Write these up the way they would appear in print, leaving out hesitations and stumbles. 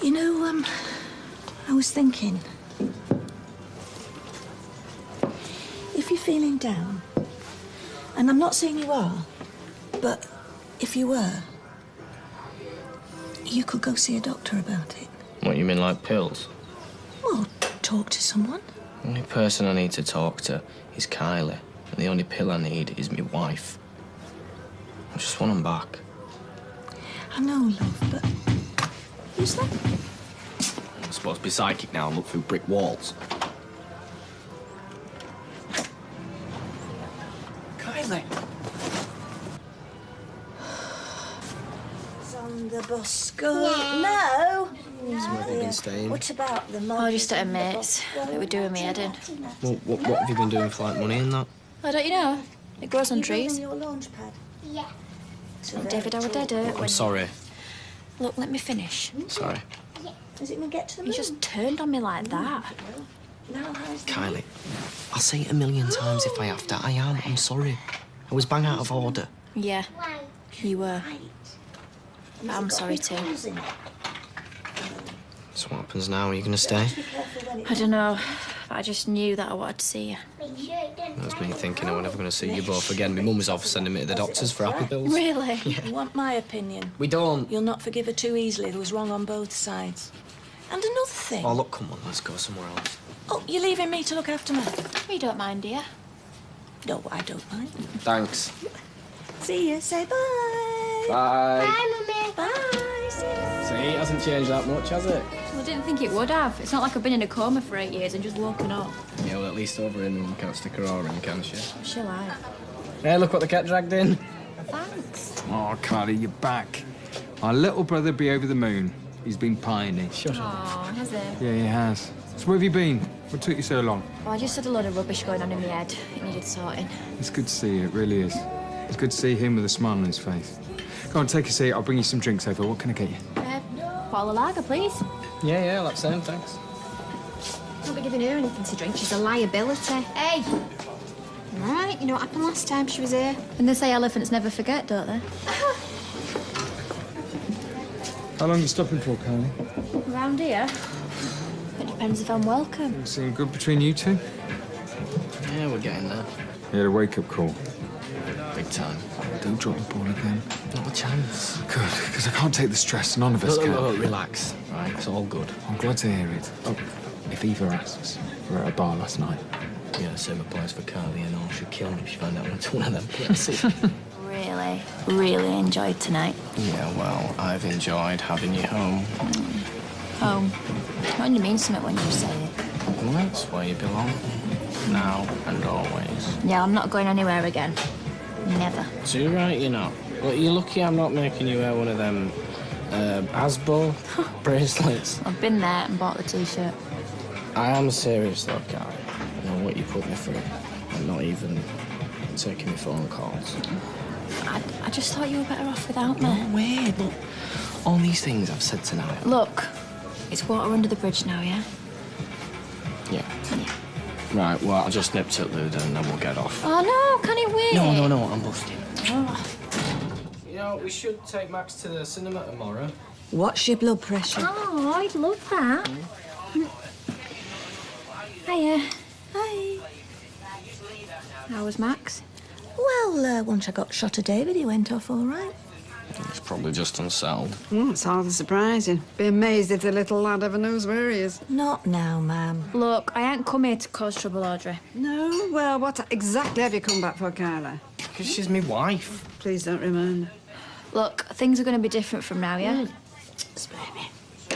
You know, I was thinking, if you're feeling down, and I'm not saying you are, but if you were, you could go see a doctor about it. What, you mean like pills? Well, talk to someone. The only person I need to talk to is Kylie, and the only pill I need is my wife. I just want them back. I know, love, but who's that? I'm supposed to be psychic now and look through brick walls. Kylie! It's on the bus. Go. No! Where have you been staying? What about the money? Oh, just at a mate's. They were doing me head in. Well, what have you been doing for, like, money and that? Oh, don't you know? It grows on trees. Your launch pad? Yeah. So David, I would dead it. I'm sorry. Look, let me finish. Sorry. Is it going to get to the moon? You just turned on me like that. Now how's the Kylie, I'll say it a million times if I have to. I'm sorry. I was bang out of order. Yeah, you were. But I'm sorry too. So what happens now? Are you going to stay? I don't know. But I just knew that I wanted to see you. That was me thinking I was never going to see you both again. My mum was off sending me to the doctors for happy pills. Really? You want my opinion? We don't. You'll not forgive her too easily. There was wrong on both sides. And another thing. Oh, look, come on, let's go somewhere else. Oh, you're leaving me to look after me? You don't mind, do you? No, I don't mind. Thanks. See you. Say bye. Bye. Bye, Mummy. Bye. See you. See, it hasn't changed that much, has it? Well, I didn't think it would have. It's not like I've been in a coma for 8 years and just woken up. Yeah, well, at least over in mum can't stick her oar in, can she? She'll have. Hey, look what the cat dragged in. Thanks. Oh, Carly, you're back. Our little brother be over the moon. He's been pining. Shut up. Oh, has it? Yeah, he has. So where have you been? What took you so long? Well, I just had a lot of rubbish going on in my head. It needed sorting. It's good to see you, it really is. It's good to see him with a smile on his face. Go on, take a seat. I'll bring you some drinks over. What can I get you? Bottle of lager, please. Yeah, like same, thanks. Don't be giving her anything to drink. She's a liability. Hey! All right, you know what happened last time she was here? And they say elephants never forget, don't they? How long are you stopping for, Carly? Around here? It depends if I'm welcome. Seem good between you two? Yeah, we're getting there. You had a wake-up call. Big time. Don't drop the ball again. Not a chance. Good, because I can't take the stress. None of us can. Look, relax. Right, it's all good. I'm glad to hear it. Oh, if Eva asks, we were at a bar last night. Yeah, same applies for Carly and all. She'd kill me if she found out I went to one of them places. Really enjoyed tonight. Yeah, well, I've enjoyed having you home. Home. It only means something when you say it. Well, that's where you belong. Now and always. Yeah, I'm not going anywhere again. Never. Too right, you're not. Well, you're lucky I'm not making you wear one of them Asbo bracelets. I've been there and bought the T-shirt. I am serious, though, Carl. You know what you put me through. I'm not even taking my phone calls. I just thought you were better off without me. No way, look. All these things I've said tonight. Look, it's water under the bridge now, yeah? Yeah. Yeah. Right, well, I'll just nip to Luda and then we'll get off. Oh, no, can it wait? No, I'm busting. Oh. You know, we should take Max to the cinema tomorrow. What's your blood pressure? Oh, I'd love that. Hiya. Hi. How was Max? Well, once I got shot of David, he went off all right. He's probably just unsettled. It's hardly surprising. Be amazed if the little lad ever knows where he is. Not now, ma'am. Look, I ain't come here to cause trouble, Audrey. No? Well, what exactly have you come back for, Carla? Because she's my wife. Please don't remind me. Look, things are going to be different from now, yeah? Spare me.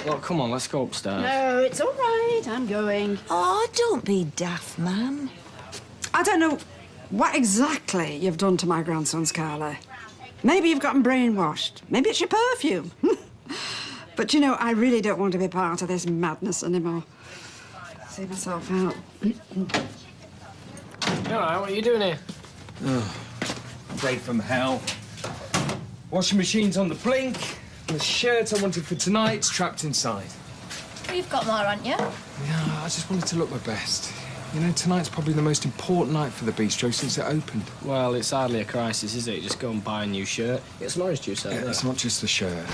Well, come on, let's go upstairs. No, it's all right. I'm going. Oh, don't be daft, ma'am. I don't know what exactly you've done to my grandsons, Carla. Maybe you've gotten brainwashed. Maybe it's your perfume. But, you know, I really don't want to be part of this madness anymore. See myself out. You all right? What are you doing here? Break from hell. Washing machine's on the blink. And the shirt I wanted for tonight's trapped inside. Well, you've got more, haven't you? Yeah, I just wanted to look my best. You know, tonight's probably the most important night for the bistro since it opened. Well, it's hardly a crisis, is it? Just go and buy a new shirt. Get some orange juice out Yeah, there. it's not just the shirt.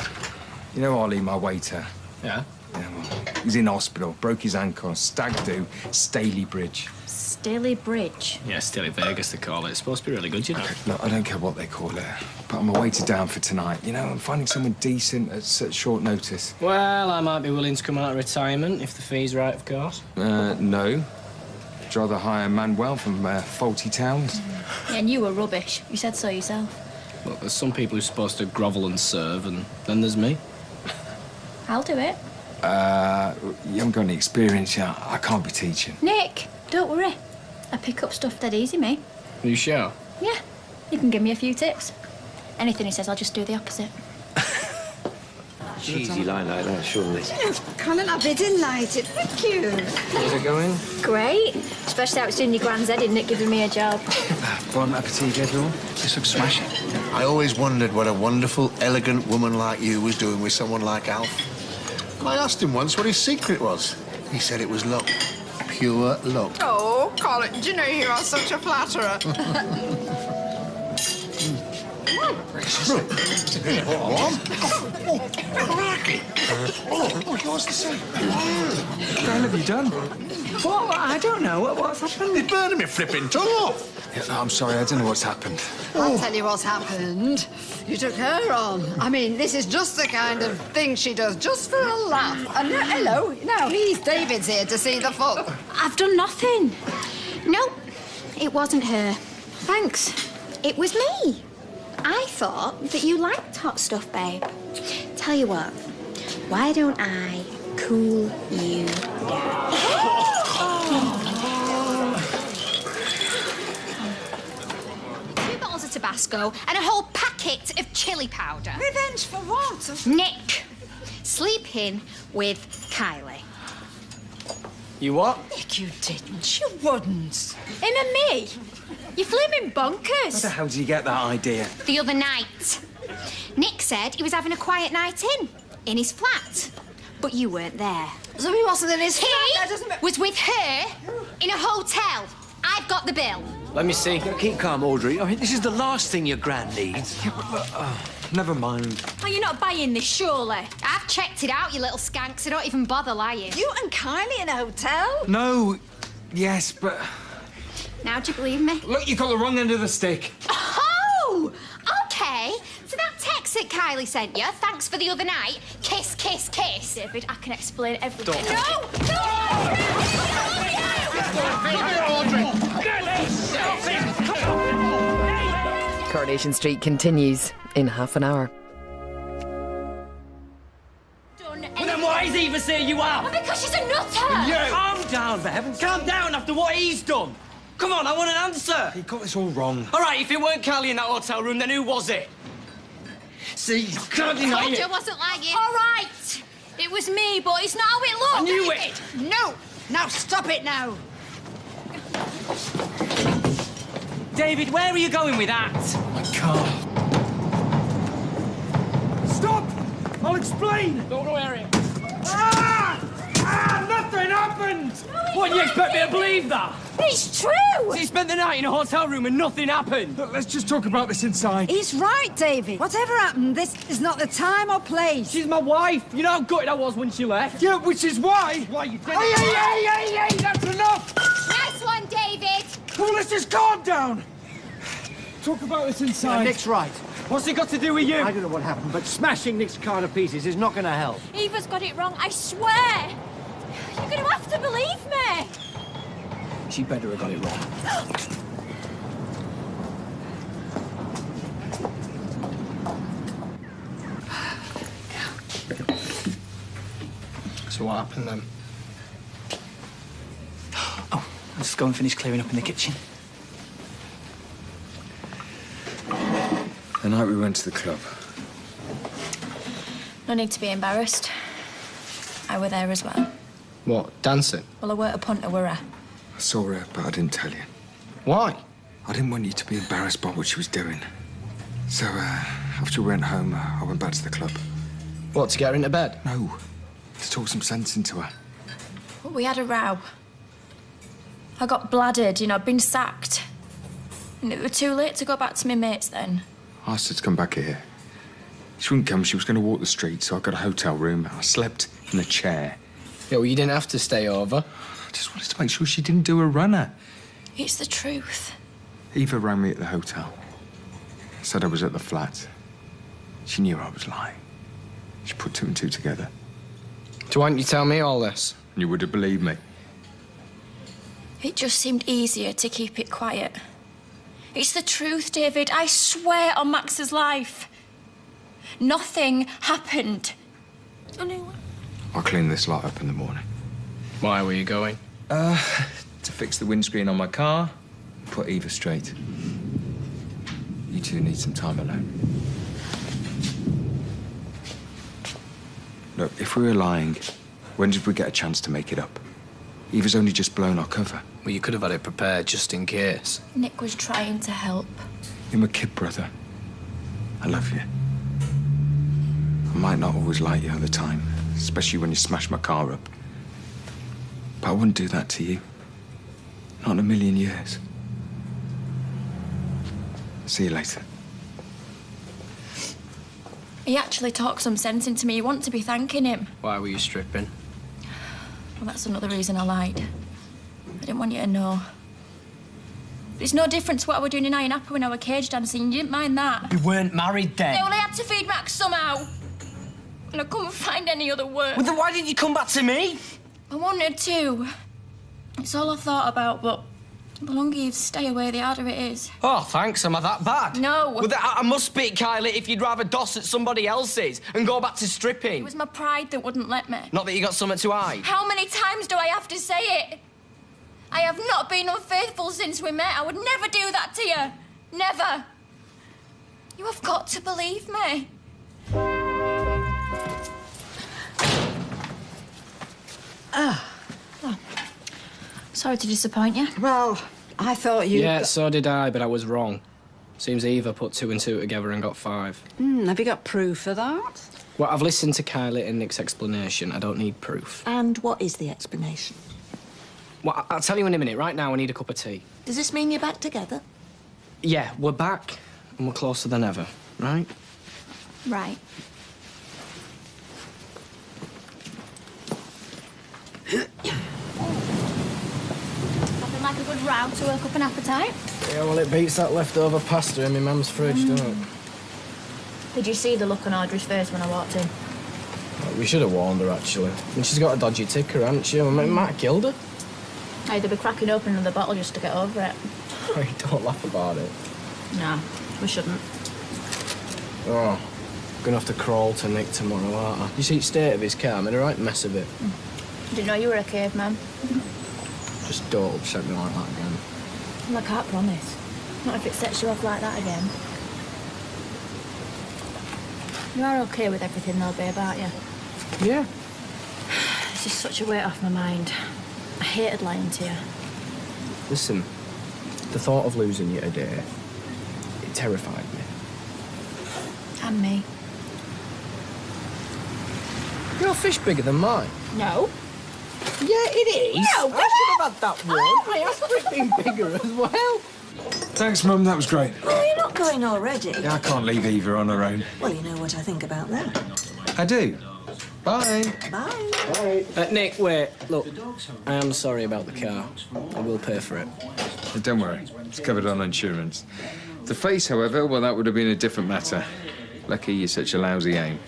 You know Ollie, my waiter. Yeah? Yeah, well, he's in hospital. Broke his ankle on Stag Do, Staley Bridge. Staley Bridge. Yeah, Stilly Vegas, they call it. It's supposed to be really good, you know. Look, I don't care what they call it, but I'm awaited down for tonight. You know, I'm finding someone decent at such short notice. Well, I might be willing to come out of retirement, if the fee's right, of course. No. I'd rather hire Manuel from Faulty Towns. Yeah, and you were rubbish. You said so yourself. Look, there's some people who're supposed to grovel and serve, and then there's me. I'll do it. You haven't got any experience yet. I can't be teaching. Nick, don't worry. I pick up stuff dead easy, me. Are you sure? Yeah, you can give me a few tips. Anything he says, I'll just do the opposite. Cheesy line like that, surely. Colin, I'll be delighted. Thank you. How's it going? Great. Especially how it's doing your gran's head, isn't it, giving me a job? Bon appetit, everyone. This looks smashing. I always wondered what a wonderful, elegant woman like you was doing with someone like Alf. I asked him once what his secret was. He said it was luck. Pure luck. Oh, Colin, do you know you are such a flatterer? What's the secret? What the hell have you done? What? I don't know. What's happened? He's burning me flipping tongue off. Yeah, no, I'm sorry, I don't know what's happened. I'll tell you what's happened. You took her on. I mean, this is just the kind of thing she does, just for a laugh. And hello, now David's here to see the fun. I've done nothing. Nope, it wasn't her. Thanks. It was me. I thought that you liked hot stuff, babe. Tell you what, why don't I cool you down? 2 bottles of Tabasco and a whole packet of chili powder. Revenge for what? Nick, sleeping with Kylie. You what? Nick, you didn't. You wouldn't. Him and me? You're flaming bonkers. Where the hell did you get that idea? The other night, Nick said he was having a quiet night in his flat. But you weren't there. So he wasn't in his flat? That He doesn't was with her in a hotel. I've got the bill. Let me see. Keep calm, Audrey. I mean, this is the last thing your gran needs. Never mind. Oh, you're not buying this, surely? I've checked it out, you little skank, so don't even bother lying. You and Kylie in a hotel? No, yes, but... Now do you believe me? Look, you got the wrong end of the stick. Oh! OK. So that text that Kylie sent you, thanks for the other night, kiss, kiss, kiss. David, I can explain everything. Coronation Street continues in half an hour. Well, then why is he even saying you out? Because she's a nutter! Calm down, Bev. Calm down after what he's done. Come on, I want an answer. He got this all wrong. All right, if it weren't Callie in that hotel room, then who was it? See, you can't deny Told it. you I wasn't lying. All right. It was me, but it's not how it looked. I knew it. No! Now stop it now! David, where are you going with that? My car. Stop! I'll explain! Don't worry. Nothing happened! What, you expect me to believe that? It's true. So you spent the night in a hotel room and nothing happened? Look, let's just talk about this inside. He's right, David. Whatever happened, this is not the time or place. She's my wife. You know how gutted I was when she left? Yeah, which is why... Why you did Hey, that's enough! Nice one, David. Well, let's just calm down. Talk about this inside. Nick's right. What's it got to do with you? I don't know what happened, but smashing Nick's car to pieces is not going to help. Eva's got it wrong, I swear. You're going to have to believe me. She better have got it wrong. So what happened then? Oh, I'll just go and finish clearing up in the kitchen. The night we went to the club. No need to be embarrassed. I were there as well. What, dancing? Well, I weren't a punter, were I? I saw her, but I didn't tell you. Why? I didn't want you to be embarrassed by what she was doing. So, after we went home, I went back to the club. What, to get her into bed? No, to talk some sense into her. Well, we had a row. I got bladdered, you know, I'd been sacked. And it was too late to go back to my mates then. I asked her to come back here. She wouldn't come, she was going to walk the street, so I got a hotel room. I slept from the chair. Yeah, well, you didn't have to stay over. I just wanted to make sure she didn't do a runner. It's the truth. Eva rang me at the hotel. Said I was at the flat. She knew I was lying. She put two and two together. So why didn't you tell me all this? And you would have believed me. It just seemed easier to keep it quiet. It's the truth, David. I swear on Max's life. Nothing happened. I'll clean this lot up in the morning. Why were you going? To fix the windscreen on my car, put Eva straight. You two need some time alone. Look, if we were lying, when did we get a chance to make it up? Eva's only just blown our cover. Well, you could have had it prepared just in case. Nick was trying to help. You're my kid brother. I love you. I might not always like you all the time, especially when you smash my car up. But I wouldn't do that to you. Not in a million years. See you later. He actually talked some sense into me. You want to be thanking him. Why were you stripping? Well, that's another reason I lied. I didn't want you to know. But it's no different to what I was doing in Iron Apple when I was cage dancing. You didn't mind that. You weren't married then. Yeah, well, I had to feed Max somehow. And I couldn't find any other work. Well, then why didn't you come back to me? I wanted to. It's all I thought about, but the longer you stay away, the harder it is. Oh, thanks. Am I that bad? No. Well, I must speak, Kylie, if you'd rather doss at somebody else's and go back to stripping. It was my pride that wouldn't let me. Not that you got something to hide. How many times do I have to say it? I have not been unfaithful since we met. I would never do that to you. Never. You have got to believe me. Sorry to disappoint you. Well, I thought you... Yeah, so did I, but I was wrong. Seems Eva put two and two together and got 5. Have you got proof of that? Well, I've listened to Kylie and Nick's explanation. I don't need proof. And what is the explanation? Well, I'll tell you in a minute. Right now, I need a cup of tea. Does this mean you're back together? Yeah, we're back, and we're closer than ever, right? Right. Nothing like a good row to work up an appetite. Yeah, well, it beats that leftover pasta in my mum's fridge, don't it? Did you see the look on Audrey's face when I walked in? Well, we should have warned her, actually. And she's got a dodgy ticker, hasn't she? I mean, it might have killed her. I'd be cracking open another bottle just to get over it. Don't laugh about it. No, we shouldn't. Oh, gonna have to crawl to Nick tomorrow, aren't I? You see the state of his car? I made a right mess of it. Didn't know you were a caveman. Just don't upset me like that again. Well, I can't promise. Not if it sets you off like that again. You are okay with everything they'll be about you? Yeah. It's just such a weight off my mind. I hated lying to you. Listen, the thought of losing you today, it terrified me. And me. Your fish bigger than mine. No. Yeah, it is. No, I should have had that one. I asked for it being bigger as well. Thanks, Mum. That was great. Oh, you're not going already? Yeah, I can't leave Eva on her own. Well, you know what I think about that. I do. Bye. Bye. Nick, wait. Look, I am sorry about the car. I will pay for it. Don't worry. It's covered on insurance. The face, however, well, that would have been a different matter. Lucky you're such a lousy aim.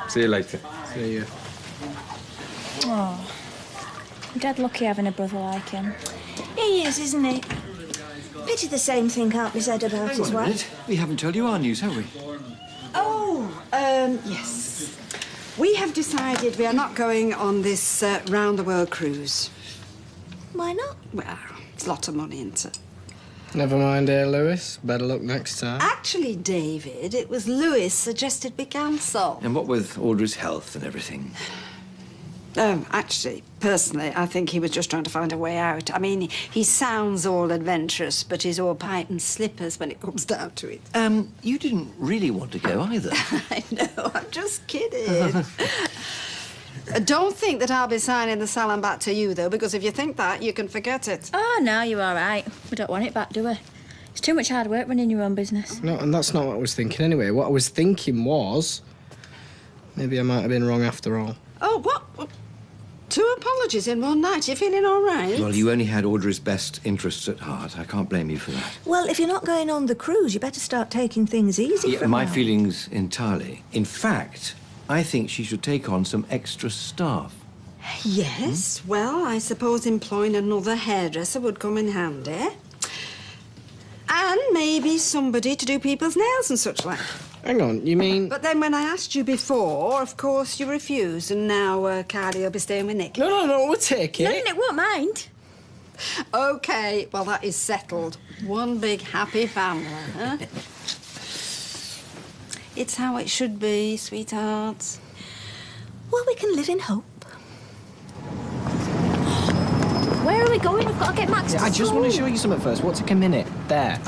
See you later. See you. Oh. I'm dead lucky having a brother like him. He is, isn't he? Pity the same thing can't be said about his wife. We haven't told you our news, have we? Oh, yes. We have decided we are not going on this round-the-world cruise. Why not? Well, it's a lot of money, isn't it? Never mind, dear Lewis. Better luck next time. Actually, David, it was Lewis suggested we cancel. And what with Audrey's health and everything? Actually, personally, I think he was just trying to find a way out. I mean, he sounds all adventurous, but he's all pipe and slippers when it comes down to it. You didn't really want to go either. I know, I'm just kidding. Don't think that I'll be signing the salon back to you, though, because if you think that, you can forget it. Oh, no, you're all right. We don't want it back, do we? It's too much hard work running your own business. No, and that's not what I was thinking anyway. What I was thinking was, maybe I might have been wrong after all. Oh, what? 2 apologies in one night. You feeling all right? Well, you only had Audrey's best interests at heart. I can't blame you for that. Well, if you're not going on the cruise, you better start taking things easy for a my while. feelings entirely. In fact, I think she should take on some extra staff. Yes, well, I suppose employing another hairdresser would come in handy. And maybe somebody to do people's nails and such like. Hang on, you mean... But then when I asked you before, of course you refused, and now Carrie will be staying with Nick. No, we'll take it. No, Nick won't mind. OK, well, that is settled. One big happy family, huh? It's how it should be, sweethearts. Well, we can live in hope. Where are we going? We've got to get Max to I just school. want to show you something first. What's a minute? There.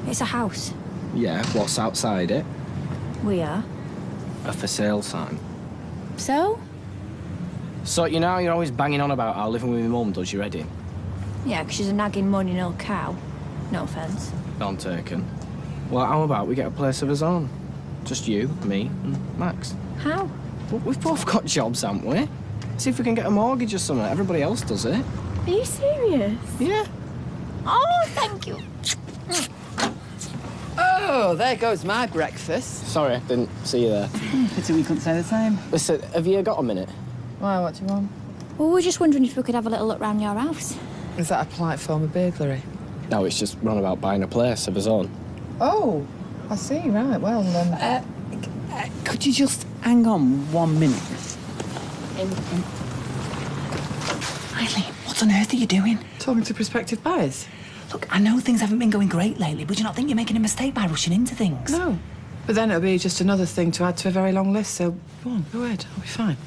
It's a house. Yeah, what's outside it? We are. A for sale sign. So? So, you know, you're always banging on about how living with my mum does your head in. Yeah, because she's a nagging money old cow. No offence. None taken. Well, how about we get a place of us own? Just you, me, and Max. How? Well, we've both got jobs, haven't we? See if we can get a mortgage or something. Everybody else does it. Are you serious? Yeah. Oh, thank you. Oh, there goes my breakfast. Sorry, didn't see you there. Pity we couldn't say the same. Listen, have you got a minute? Why, what do you want? Well, we were just wondering if we could have a little look round your house. Is that a polite form of burglary? No, it's just run about buying a place of his own. Oh, I see, right, well, could you just hang on 1 minute? Eileen, what on earth are you doing? Talking to prospective buyers? Look, I know things haven't been going great lately, but do you not think you're making a mistake by rushing into things? No. But then it'll be just another thing to add to a very long list, so go on, go ahead, I'll be fine.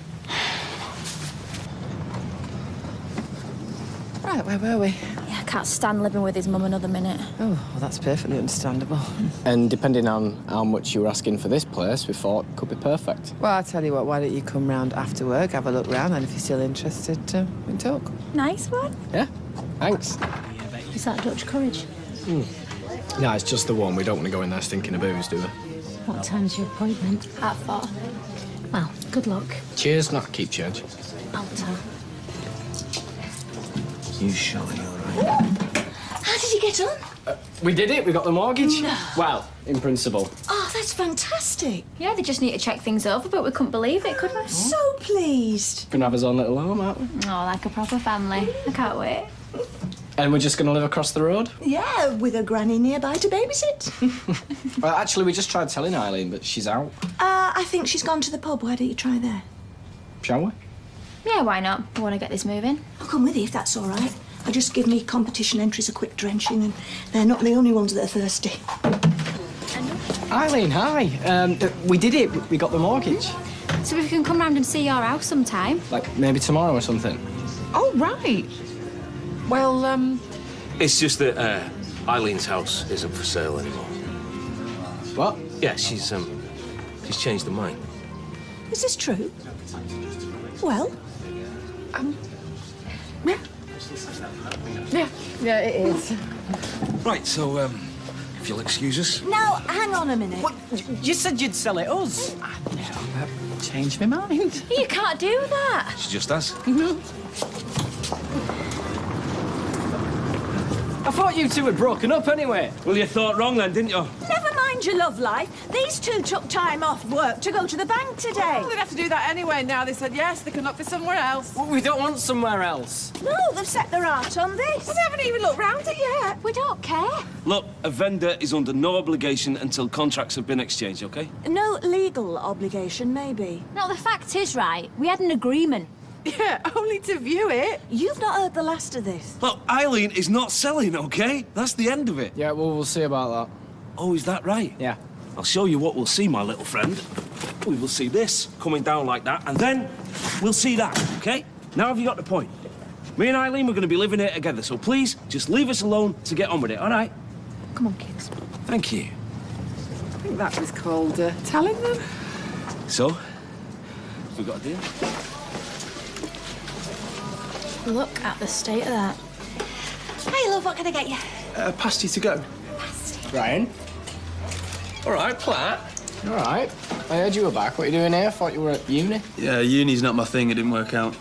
Right, where were we? Yeah, I can't stand living with his mum another minute. Oh, well, that's perfectly understandable. And depending on how much you were asking for this place, we thought it could be perfect. Well, I'll tell you what, why don't you come round after work, have a look round, and if you're still interested, we can talk. Nice one. Yeah, thanks. Is that Dutch courage? No, it's just the one. We don't want to go in there stinking of booze, do we? What time's your appointment? 4:30. Well, good luck. Cheers, not keep change. I'll tell. You sure you're all right? How did you get on? We did it. We got the mortgage. No. Well, in principle. Oh, that's fantastic. Yeah, they just need to check things over, but we couldn't believe it, could we? So pleased. Gonna have his own little home, aren't we? Oh, like a proper family. I can't wait. And we're just gonna live across the road? Yeah, with a granny nearby to babysit. Well, actually, we just tried telling Eileen, but she's out. I think she's gone to the pub. Why don't you try there? Shall we? Yeah, why not? I want to get this moving. I'll come with you if that's all right. I just give me competition entries a quick drenching, and they're not the only ones that are thirsty. Eileen, hi. We did it. We got the mortgage. So we can come round and see your house sometime. Like, maybe tomorrow or something. Oh, right. Well, It's just that Eileen's house isn't for sale anymore. What? Yeah, she's changed her mind. Is this true? Well, yeah, it is. Right, so if you'll excuse us. now, hang on a minute. What? You said you'd sell it us. Changed my mind. You can't do that. She just has. I thought you two had broken up anyway. Well, you thought wrong then, didn't you? Never mind your love life. These two took time off work to go to the bank today. Well, they'd have to do that anyway. Now they said yes, they can look for somewhere else. We don't want somewhere else. No, they've set their heart on this. Well, they haven't even looked round it yet. We don't care. Look, a vendor is under no obligation until contracts have been exchanged, OK? No legal obligation, maybe. No, the fact is, right, we had an agreement. Yeah, only to view it. You've not heard the last of this. Look, Eileen is not selling, OK? That's the end of it. Yeah, well, we'll see about that. Oh, is that right? Yeah. I'll show you what we'll see, my little friend. We will see this coming down like that, and then we'll see that, OK? Now have you got the point? Me and Eileen, we're going to be living here together, so please, just leave us alone to get on with it, all right? Come on, kids. Thank you. I think that was called telling them. So, we got a deal? Look at the state of that. Hey, love, what can I get you? Pasty to go. Ryan? All right, Platt. All right. I heard you were back. What are you doing here? I thought you were at uni. Yeah, uni's not my thing. It didn't work out.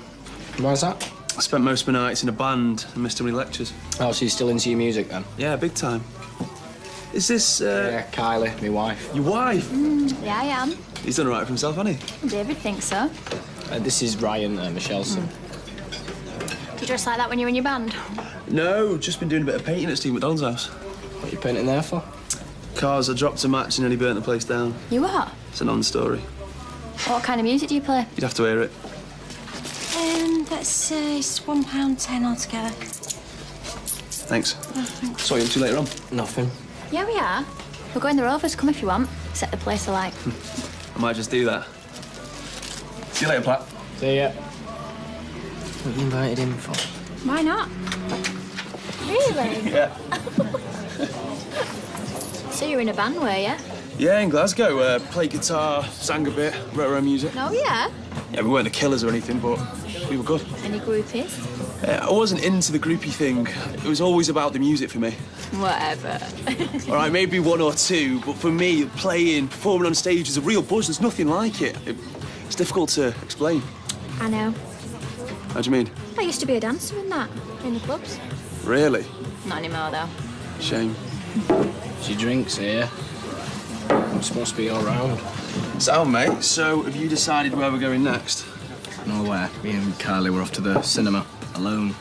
Why's that? I spent most of my nights in a band and missed too many lectures. Oh, so you're still into your music, then? Yeah, big time. Is this, Yeah, Kylie, my wife. Your wife? Yeah, I am. He's done all right for himself, hasn't he? David thinks so. This is Ryan, Michelle's son. Do you dress like that when you're in your band? No, just been doing a bit of painting at Steve McDonald's house. What are you painting there for? Cars, I dropped a match and then he burnt the place down. You are? It's a non-story. What kind of music do you play? You'd have to hear it. Let's say it's £1.10 altogether. Thanks. So you up to later on? Nothing. Yeah, we are. We're going the Rovers. Come if you want. Set the place alight. I might just do that. See you later, Platt. See ya. What you invited him for? Why not? Really? Yeah. So you're in a band, were you? Yeah, in Glasgow. Played guitar, sang a bit, wrote our own music. No, yeah. Yeah, we weren't the Killers or anything, but we were good. Any groupies? I wasn't into the groupie thing. It was always about the music for me. Whatever. All right, maybe one or two, but for me, playing, performing on stage is a real buzz. There's nothing like it. It's difficult to explain. I know. How do you mean? I used to be a dancer in that, in the clubs. Really? Not anymore, though. Shame. She drinks here. I'm supposed to be all round. So, mate, so have you decided where we're going next? Nowhere. Me and Kylie were off to the cinema, alone.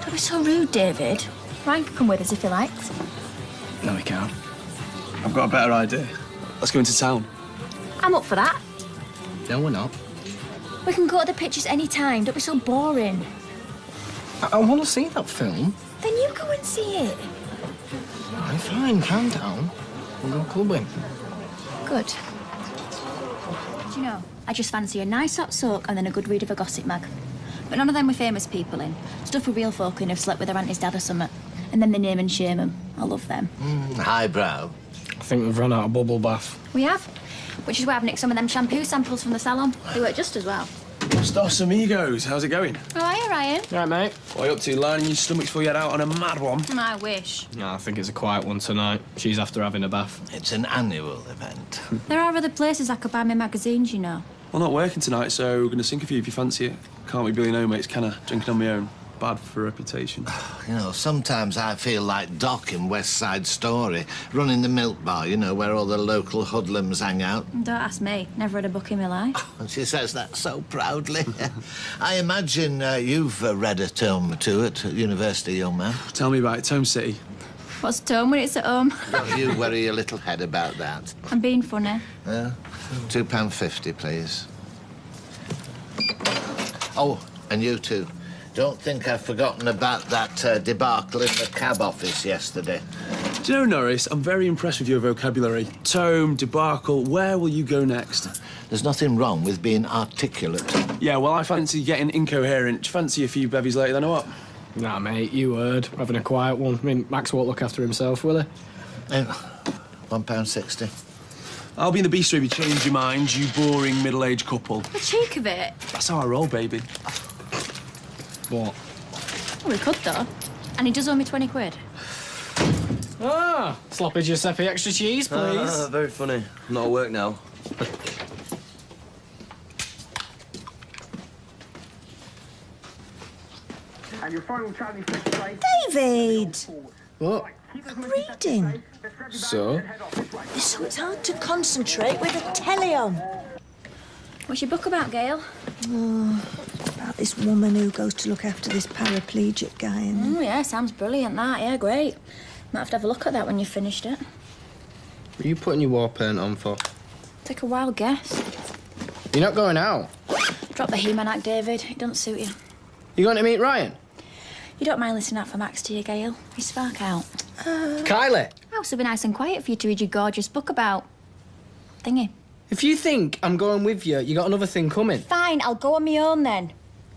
Don't be so rude, David. Ryan can come with us if he likes. No, he can't. I've got a better idea. Let's go into town. I'm up for that. No, we're not. We can go to the pictures any time. Don't be so boring. I want to see that film. Then you go and see it. I'm fine, calm down. We'll go clubbing. Good. Do you know, I just fancy a nice hot soak and then a good read of a gossip mag. But none of them with famous people in. Stuff with real folk in who've slept with their auntie's dad or something. And then they name and shame them. I love them. Highbrow. I think we've run out of bubble bath. We have. Which is why I've nicked some of them shampoo samples from the salon. They work just as well. Dos amigos. How's it going? Oh, hiya, Ryan. Right, mate. What are you up to? Lining your stomach before you head out on a mad one? I wish. No, I think it's a quiet one tonight. She's after having a bath. It's an annual event. There are other places I could buy my magazines, you know. Well, not working tonight, so we're going to sink a few if you fancy it. Can't be Billy No Mates, can I? Drinking on my own. Bad for reputation. You know, sometimes I feel like Doc in West Side Story, running the milk bar, you know, where all the local hoodlums hang out. Don't ask me. Never read a book in my life. And she says that so proudly. I imagine you've read a tome or two at university, young man. Tell me about it. Tome City. What's tome when it's at home? Don't you worry your little head about that. I'm being funny. £2.50, please. Oh, and you too. Don't think I've forgotten about that debacle in the cab office yesterday. Do you know, Norris, I'm very impressed with your vocabulary. Tome, debacle, where will you go next? There's nothing wrong with being articulate. Yeah, well, I fancy getting incoherent. Do you fancy a few bevies later then, or what? Nah, mate, you heard. We're having a quiet one. I mean, Max won't look after himself, will he? £1.60. I'll be in the bistro if you change your mind, you boring middle-aged couple. The cheek of it. That's how I roll, baby. What? Well, we could, though. And he does owe me 20 quid. Ah, sloppy Giuseppe extra cheese, please. Very funny. I'm not at work now. And your final challenge takes place. David! What? I'm reading. So? So it's hard to concentrate with a telly on. What's your book about, Gail? Oh, about this woman who goes to look after this paraplegic guy. And... Oh, yeah, sounds brilliant, that. Yeah, great. Might have to have a look at that when you've finished it. What are you putting your war paint on for? Take a wild guess. You're not going out? Drop the He-Man act, David. It doesn't suit you. You going to meet Ryan? You don't mind listening out for Max, do you, Gail? He's spark out. Kylie! House would be nice and quiet for you to read your gorgeous book about... thingy. If you think I'm going with you, you got another thing coming. Fine, I'll go on my own then.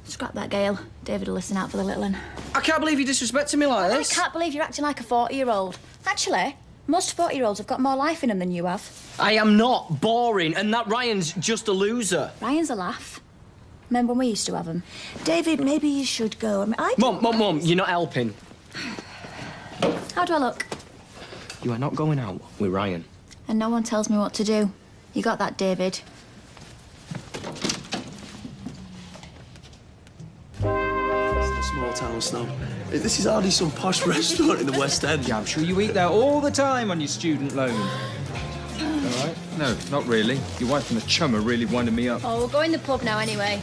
Scrap that, Gail. David will listen out for the little one. I can't believe you're disrespecting me like this. I can't believe you're acting like a 40-year-old. Actually, most 40-year-olds have got more life in them than you have. I am not boring, and that Ryan's just a loser. Ryan's a laugh. Remember when we used to have him? David, maybe you should go. I mean, Mum, you're not helping. How do I look? You are not going out with Ryan. And no one tells me what to do. You got that, David? Small town snob. This is hardly some posh restaurant in the West End. Yeah, I'm sure you eat there all the time on your student loan. All right? No, not really. Your wife and the chum are really winding me up. Oh, we'll go in the pub now anyway.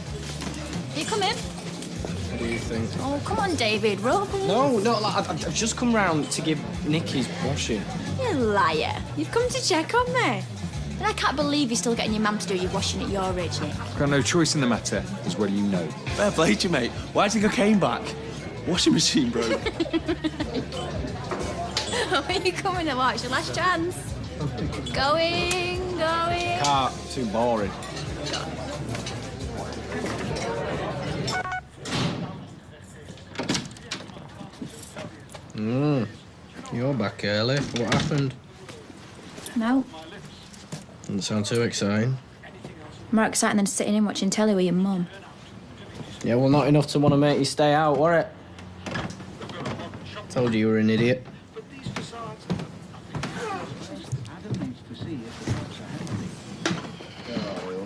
You come in? What do you think? Oh, come on, David. Roll. No, like, I've just come round to give Nick his washing. You liar. You've come to check on me. And I can't believe you're still getting your mum to do your washing at your age, Nick. Got no choice in the matter, as well you know. Fair play to you, mate. Why do you think I came back? Washing machine broke. Are you coming to watch? Your last chance. Going. Can't. Too boring. You're back early. What happened? No. Doesn't sound too exciting. More exciting than sitting in watching telly with your mum. Yeah, well, not enough to want to make you stay out, were it? Told you were an idiot.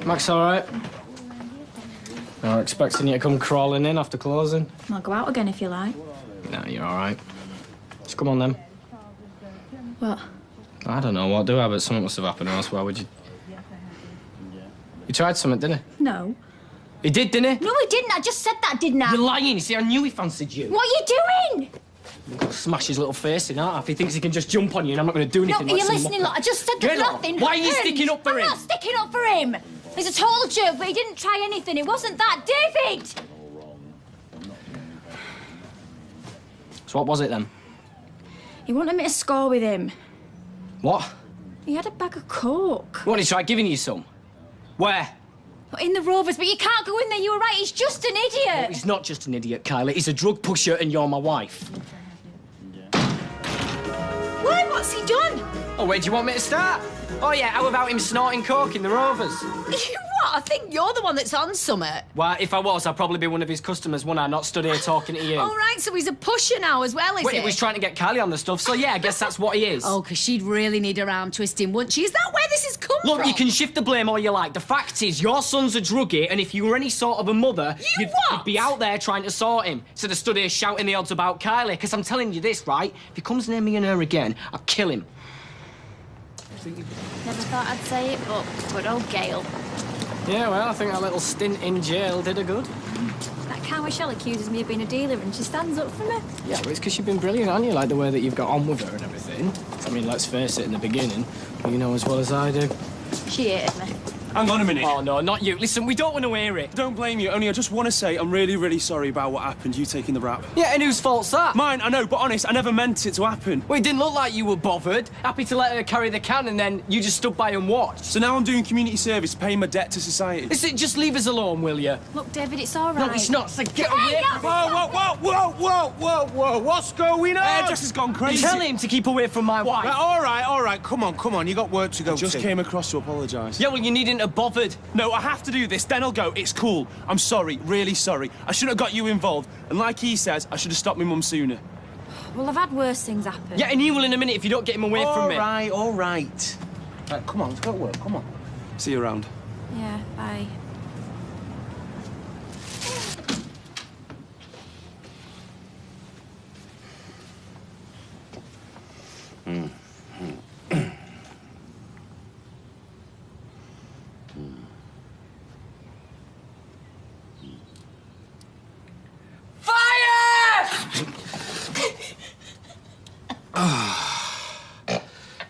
Max, all right? I was expecting you to come crawling in after closing. I'll go out again if you like. No, you're all right. Just come on, then. What? I don't know what do I, but something must have happened else. Why would you... You tried something, didn't he? No. He did, didn't he? No, he didn't. I just said that, didn't I? You're lying. You see, I knew he fancied you. What are you doing? You've got to smash his little face in, aren't I? If he thinks he can just jump on you and I'm not going to do anything. No, are you listening? Look, I just said that nothing Why are you happened. sticking up for him? I'm not sticking up for him. He's a total jerk, but he didn't try anything. It wasn't that. David! So what was it, then? He wanted me to score with him. What? He had a bag of coke. What, he tried giving you some? Where? In the Rovers, but you can't go in there. You were right. He's just an idiot. No, he's not just an idiot, Kylie. He's a drug pusher and you're my wife. Why? What's he done? Oh, where do you want me to start? Oh, yeah, how about him snorting coke in the Rovers? What? I think you're the one that's on summit. Why, if I was, I'd probably be one of his customers, wouldn't I? Not stood here talking to you. All right, so he's a pusher now as well, is Well, he? he was trying to get Kylie on the stuff, so yeah, I guess that's what he is. Oh, because she'd really need her arm twisting, wouldn't she? Is that where this has come Look, from? you can shift the blame all you like. The fact is, your son's a druggie, and if you were any sort of a mother, you'd be out there trying to sort him. Instead of stood here shouting the odds about Kylie. Because I'm telling you this, right? If he comes near me and her again, I'll kill him. Never thought I'd say it, but good old Gail. Yeah, well, I think that little stint in jail did her good. That cow Michelle accuses me of being a dealer and she stands up for me. Yeah, but it's because you've been brilliant, haven't you? Like the way that you've got on with her and everything. I mean, let's face it, in the beginning, you know as well as I do. She hated me. Hang on a minute. Oh, no, not you. Listen, we don't want to hear it. Don't blame you, only I just want to say I'm really, really sorry about what happened, you taking the rap. Yeah, and whose fault's that? Mine, I know, but honest, I never meant it to happen. Well, it didn't look like you were bothered. Happy to let her carry the can and then you just stood by and watched. So now I'm doing community service, paying my debt to society. Listen, just leave us alone, will you? Look, David, it's all right. No, it's not. So get away. Whoa, what's going on? Jess has gone crazy. Tell him to keep away from my wife. All right, come on, you got work to go to. Just came across to apologise. Yeah, well, you needn't have bothered. No, I have to do this, then I'll go. It's cool. I'm sorry, really sorry. I shouldn't have got you involved. And like he says, I should have stopped my mum sooner. Well, I've had worse things happen. Yeah, and he will in a minute if you don't get him away from me. All right. Right, come on, let's go to work, come on. See you around. Yeah, bye.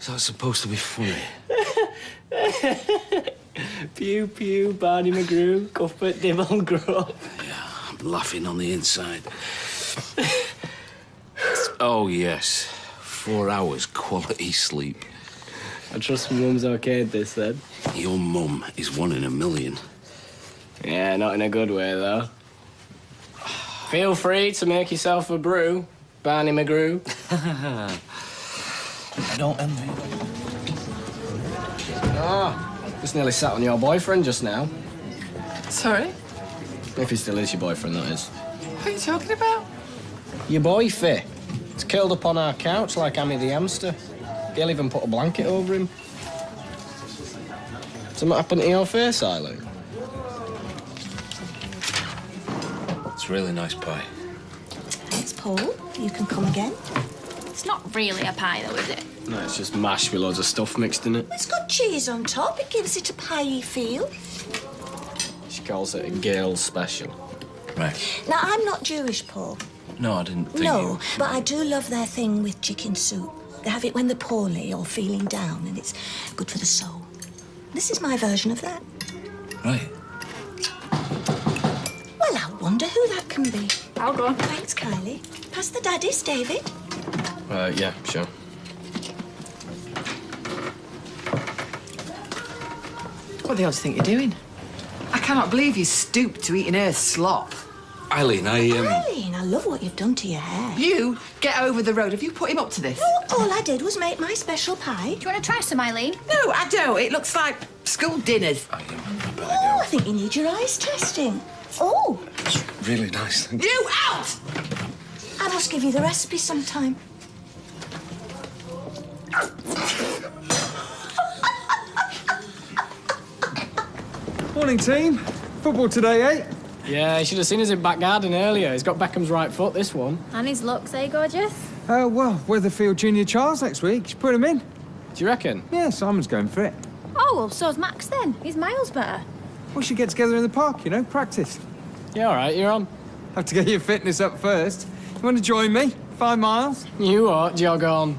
Is that supposed to be funny? Pew, pew, Barney McGrew, Cuthbert, Dibble, Grove. Yeah, I'm laughing on the inside. Oh, yes. 4 hours quality sleep. I trust my mum's okay at this, then. Your mum is 1 in a million. Yeah, not in a good way, though. Feel free to make yourself a brew, Barney McGrew. I don't envy you. Just nearly sat on your boyfriend just now. Sorry? If he still is your boyfriend, that is. What are you talking about? Your boyfie. It's curled up on our couch like Ammy the hamster. Gail even put a blanket over him. Something happened to your face, Eileen? It's a really nice pie. Thanks, Paul. You can come again. It's not really a pie, though, is it? No, it's just mash with loads of stuff mixed in it. It's got cheese on top. It gives it a pie-y feel. She calls it a Gale special. Right. Now, I'm not Jewish, Paul. No, I didn't think No, but I do love their thing with chicken soup. They have it when they're poorly or feeling down, and it's good for the soul. This is my version of that. Right. Well, I wonder who that can be. I'll go. Thanks, Kylie. Pass the daddies, David. Yeah, sure. What the hell do you think you're doing? I cannot believe you stooped to eating her slop. Eileen, Eileen, I love what you've done to your hair. You, get over the road. Have you put him up to this? No, all I did was make my special pie. Do you want to try some, Eileen? No, I don't. It looks like school dinners. Oh, I think you need your eyes testing. Oh, Really nice. Thank You out! I must give you the recipe sometime. Morning, team. Football today, eh? Yeah, you should have seen us in back garden earlier. He's got Beckham's right foot, this one. And his looks, eh, gorgeous? Well, Weatherfield Junior Trials next week. Should put him in. Do you reckon? Yeah, Simon's going for it. Oh, well, so's Max then. He's miles better. We should get together in the park, you know, practice. Yeah, all right, you're on. Have to get your fitness up first. You want to join me? 5 miles? You what? Jog on.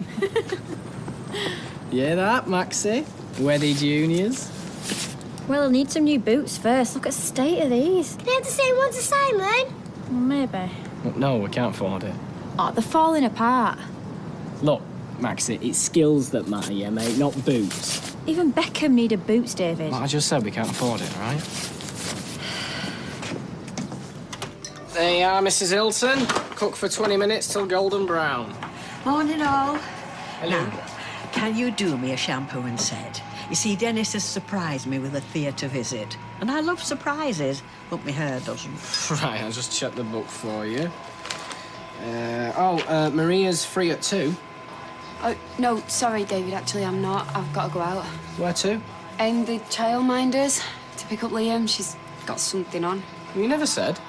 Yeah, that, Maxie? Weddy Juniors. Well, he'll need some new boots first. Look at the state of these. Can I have the same ones as Simon? Well, maybe. No, we can't afford it. Oh, they're falling apart. Look, Maxie, it's skills that matter, yeah, mate, not boots. Even Beckham needed boots, David. Like I just said, we can't afford it, all right? There you are, Mrs. Hilton. Cook for 20 minutes till golden brown. Morning, all. Hello. Now, can you do me a shampoo and set? You see, Dennis has surprised me with a theatre visit. And I love surprises, but my hair doesn't. Right, I'll just check the book for you. Maria's free at 2. Oh, no, sorry, David, actually, I'm not. I've got to go out. Where to? The childminders, to pick up Liam. She's got something on. You never said.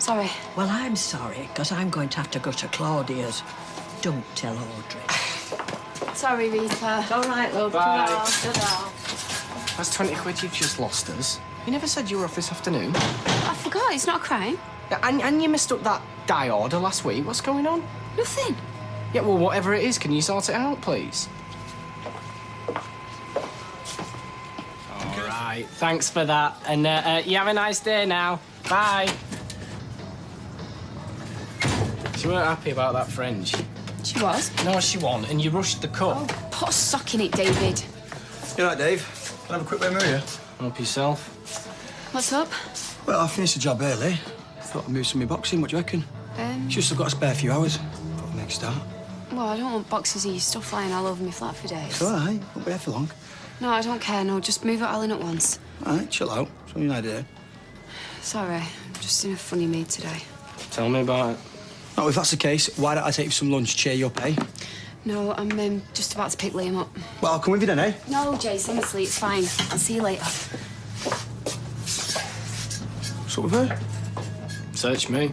Sorry. Well, I'm sorry, because I'm going to have to go to Claudia's. Don't tell Audrey. Sorry, Rita. It's all right, love. Bye. Ta-ra. That's 20 quid you've just lost us. You never said you were off this afternoon. I forgot, it's not a crime. Yeah, and you missed up that dye order last week. What's going on? Nothing. Yeah, well, whatever it is, can you sort it out, please? All right, thanks for that. And you have a nice day now. Bye. She weren't happy about that French. She was? No, she won't, and you rushed the cup. Oh, put a sock in it, David. You all right, Dave? Can I have a quick word with Maria? Help yourself. What's up? Well, I finished the job early. Thought I'd move some of my boxing. What do you reckon? She's still got a spare few hours. Thought I'd make a start. Well, I don't want boxes of your stuff flying all over my flat for days. It's all right. Won't be here for long. No, I don't care. No, just move it all in at once. All right, chill out. It's only an idea. Sorry, I'm just in a funny mood today. Tell me about it. Oh, if that's the case, why don't I take you some lunch, cheer you up, eh? No, I'm just about to pick Liam up. Well, I'll come with you then, eh? No, Jason, honestly, it's fine. I'll see you later. What's up with her? Search me.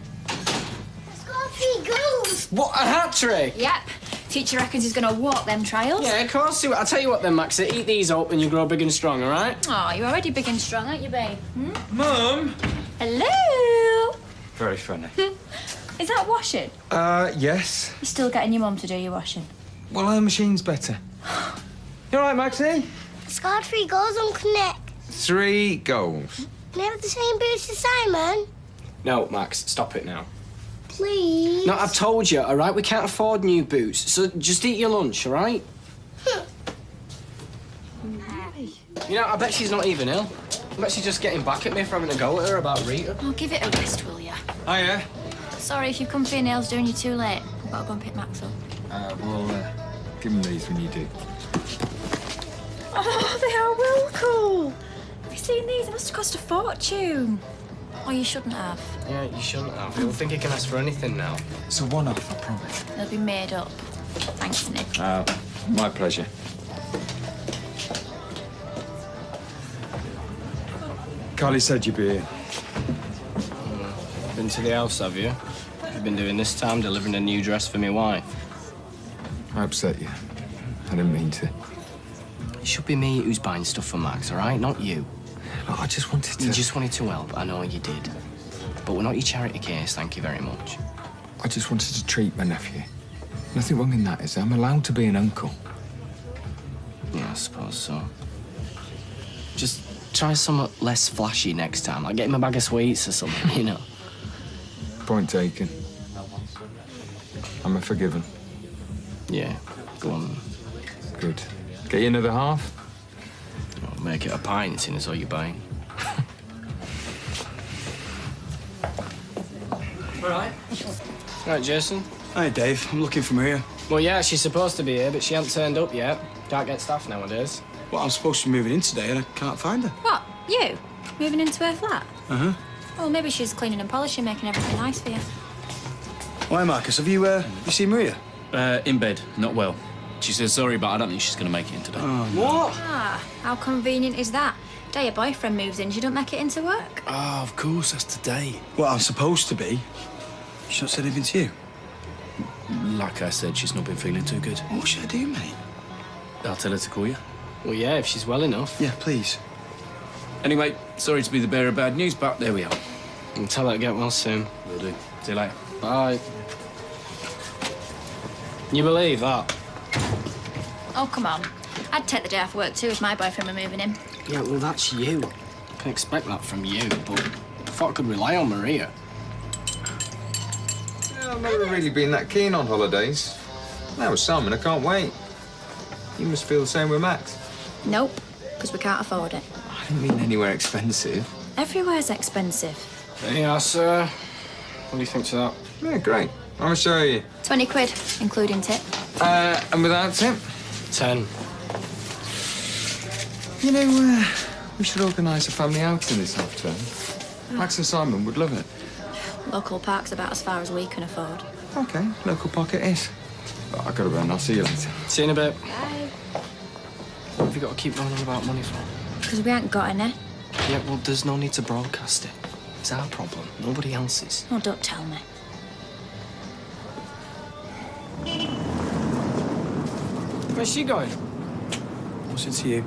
Score 3 goals. What, a hat-trick? Yep. Teacher reckons he's going to walk them trials. Yeah, of course. I'll tell you what then, Max. Eat these up and you grow big and strong, all right? Oh, you're already big and strong, aren't you, babe? Mum! Hello? Very funny. Is that washing? Yes. You're still getting your mum to do your washing? Well, her machine's better. You all right, Maxie? Scored 3 goals on Connect. 3 goals. Can I have the same boots as Simon? No, Max, stop it now. Please. No, I've told you, all right? We can't afford new boots, so just eat your lunch, all right? You know, I bet she's not even ill. I bet she's just getting back at me for having a go at her about Rita. Oh, give it a rest, will you? Oh, yeah? Sorry if your comfy nails doing you too late. I've got to go and pick Max up. Give him these when you do. Oh, they are well cool. Have you seen these? They must have cost a fortune. Oh, you shouldn't have. Yeah, you shouldn't have. You'll think you can ask for anything now. It's a one-off, I promise. They'll be made up. Thanks, Nick. My pleasure. Carly said you'd be here. Been to the house, have you? You've been doing this time, delivering a new dress for my wife. I upset you. I didn't mean to. It should be me who's buying stuff for Max, all right? Not you. Look, I just wanted to... You just wanted to help. I know you did. But we're not your charity case, thank you very much. I just wanted to treat my nephew. Nothing wrong in that, is there? I'm allowed to be an uncle. Yeah, I suppose so. Just try something less flashy next time, like get him a bag of sweets or something, you know? Point taken. I'm a forgiven. Yeah, go on. Good. Get you another half? I'll make it a pint, seeing as all you're buying. All right. Right, Jason. Hi, Dave. I'm looking for Maria. Well, yeah, she's supposed to be here, but she hasn't turned up yet. Can't get staff nowadays. Well, I'm supposed to be moving in today and I can't find her. What? You? Moving into her flat? Uh-huh. Well, maybe she's cleaning and polishing, making everything nice for you. Why, Marcus, have you seen Maria? In bed, not well. She says sorry, but I don't think she's going to make it in today. Oh, no. What? Ah, how convenient is that? Day your boyfriend moves in, you don't make it into work. Oh, of course, that's today. Well, I'm supposed to be. She's not said anything to you? Like I said, she's not been feeling too good. What should I do, mate? I'll tell her to call you. Well, yeah, if she's well enough. Yeah, please. Anyway, sorry to be the bearer of bad news, but there we are. And tell her to get well soon. Will do. See you later. Bye. You believe that? Oh, come on. I'd take the day off work too if my boyfriend were moving in. Yeah, well, that's you. I can expect that from you, but I thought I could rely on Maria. Yeah, I've never really been that keen on holidays. Now with Simon, I can't wait. You must feel the same with Max. Nope, because we can't afford it. I didn't mean anywhere expensive. Everywhere's expensive. Yeah, sir. What do you think to that? Yeah, great. I'll show you. 20 quid, including tip. And without tip? 10. You know, we should organise a family outing this half-term. Max and Simon would love it. Local park's about as far as we can afford. OK, local park it is. Oh, I've got to run. I'll see you later. See you in a bit. Bye. What have you got to keep going on about money for? Because we ain't got any. Yeah, well, there's no need to broadcast it. It's our problem, nobody else's. Oh, don't tell me. Where's she going? What's it to you?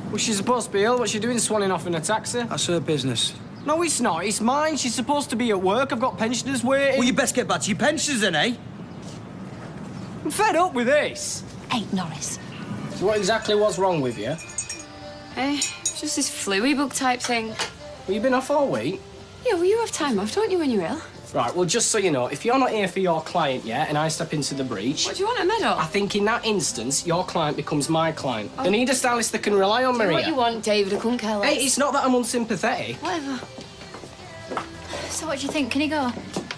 Well, she's supposed to be ill. What's she doing swanning off in a taxi? That's her business. No, it's not. It's mine. She's supposed to be at work. I've got pensioners waiting. Well, you best get back to your pensions then, eh? I'm fed up with this. Hey, Norris. So what exactly was wrong with you? Hey, it's just this flu book type thing. Well, you've been off all week. Yeah, well, you have time off, don't you, when you're ill? Right, well, just so you know, if you're not here for your client yet and I step into the breach... What, do you want a medal? I think in that instance, your client becomes my client. They need a stylist that can rely on, Do Maria. what you want, David. I couldn't care less. Hey, it's not that I'm unsympathetic. Whatever. So what do you think? Can he go?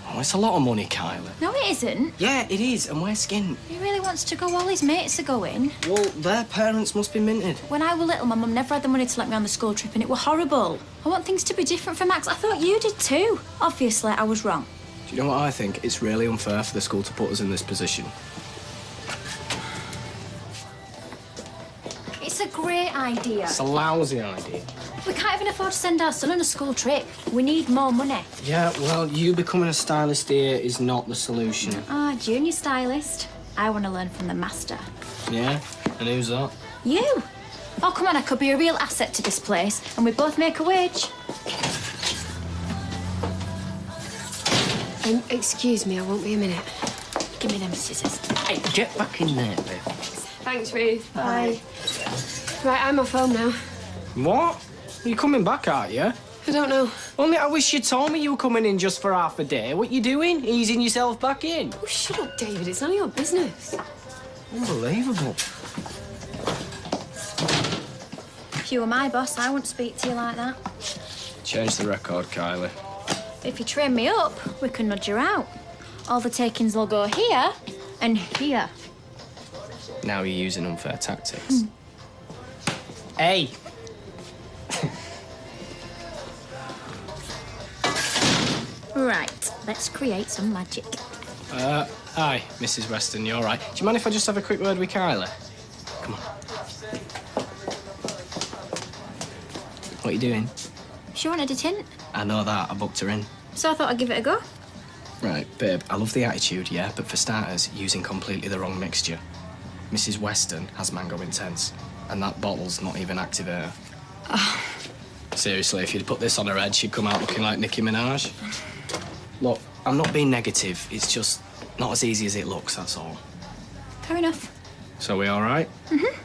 Oh, it's a lot of money, Kyla. No, it isn't. Yeah, it is, and we're skint. He really wants to go. All his mates are going. Well, their parents must be minted. When I were little, my mum never had the money to let me on the school trip, and it were horrible. I want things to be different for Max. I thought you did too. Obviously, I was wrong. Do you know what I think? It's really unfair for the school to put us in this position. It's a great idea. It's a lousy idea. We can't even afford to send our son on a school trip. We need more money. Yeah, well, you becoming a stylist here is not the solution. Ah, junior stylist. I want to learn from the master. Yeah? And who's that? You. Oh, come on, I could be a real asset to this place, and we both make a wage. Excuse me, I won't be a minute. Give me them scissors. Hey, get back in there, babe. Thanks, Ruth. Bye. Right, I'm off home now. What? You're coming back, aren't you? I don't know. Only I wish you told me you were coming in just for half a day. What you doing? Easing yourself back in? Oh, shut up, David. It's none of your business. Unbelievable. If you were my boss, I wouldn't speak to you like that. Change the record, Kylie. If you train me up, we can nudge you out. All the takings will go here and here. Now you're using unfair tactics. Hey! Right, let's create some magic. Hi, Mrs. Weston, you all right? Do you mind if I just have a quick word with Kyla? Come on. What are you doing? She wanted a tint. I know that. I booked her in. So I thought I'd give it a go. Right, babe, I love the attitude, yeah, but for starters, using completely the wrong mixture. Mrs. Weston has Mango Intense, and that bottle's not even Activator. Seriously, if you'd put this on her head, she'd come out looking like Nicki Minaj. Look, I'm not being negative. It's just not as easy as it looks, that's all. Fair enough. So we all right? Mm-hmm.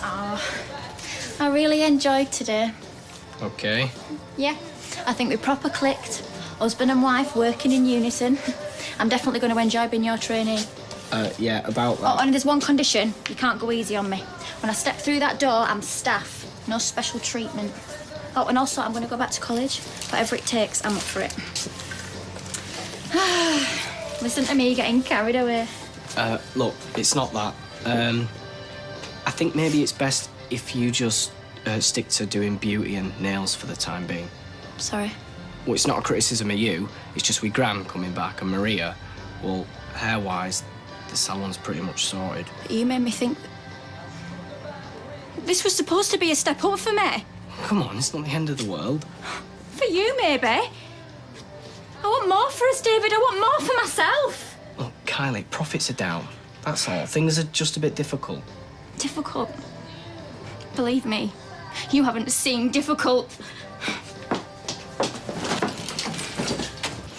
Oh, I really enjoyed today. Okay. Yeah, I think we proper clicked. Husband and wife working in unison. I'm definitely going to enjoy being your trainee. Yeah, about that. Oh, and there's one condition. You can't go easy on me. When I step through that door, I'm staff. No special treatment. Oh, and also, I'm going to go back to college. Whatever it takes, I'm up for it. Listen to me getting carried away. Look, it's not that. I think maybe it's best if you just stick to doing beauty and nails for the time being. Sorry. Well, it's not a criticism of you. It's just with Gran coming back and Maria, well, hair-wise, the salon's pretty much sorted. But you made me think... This was supposed to be a step up for me. Come on, it's not the end of the world. For you, maybe. I want more for us, David. I want more for myself. Look, Kylie, profits are down. That's all. Things are just a bit difficult. Difficult? Believe me, you haven't seen difficult.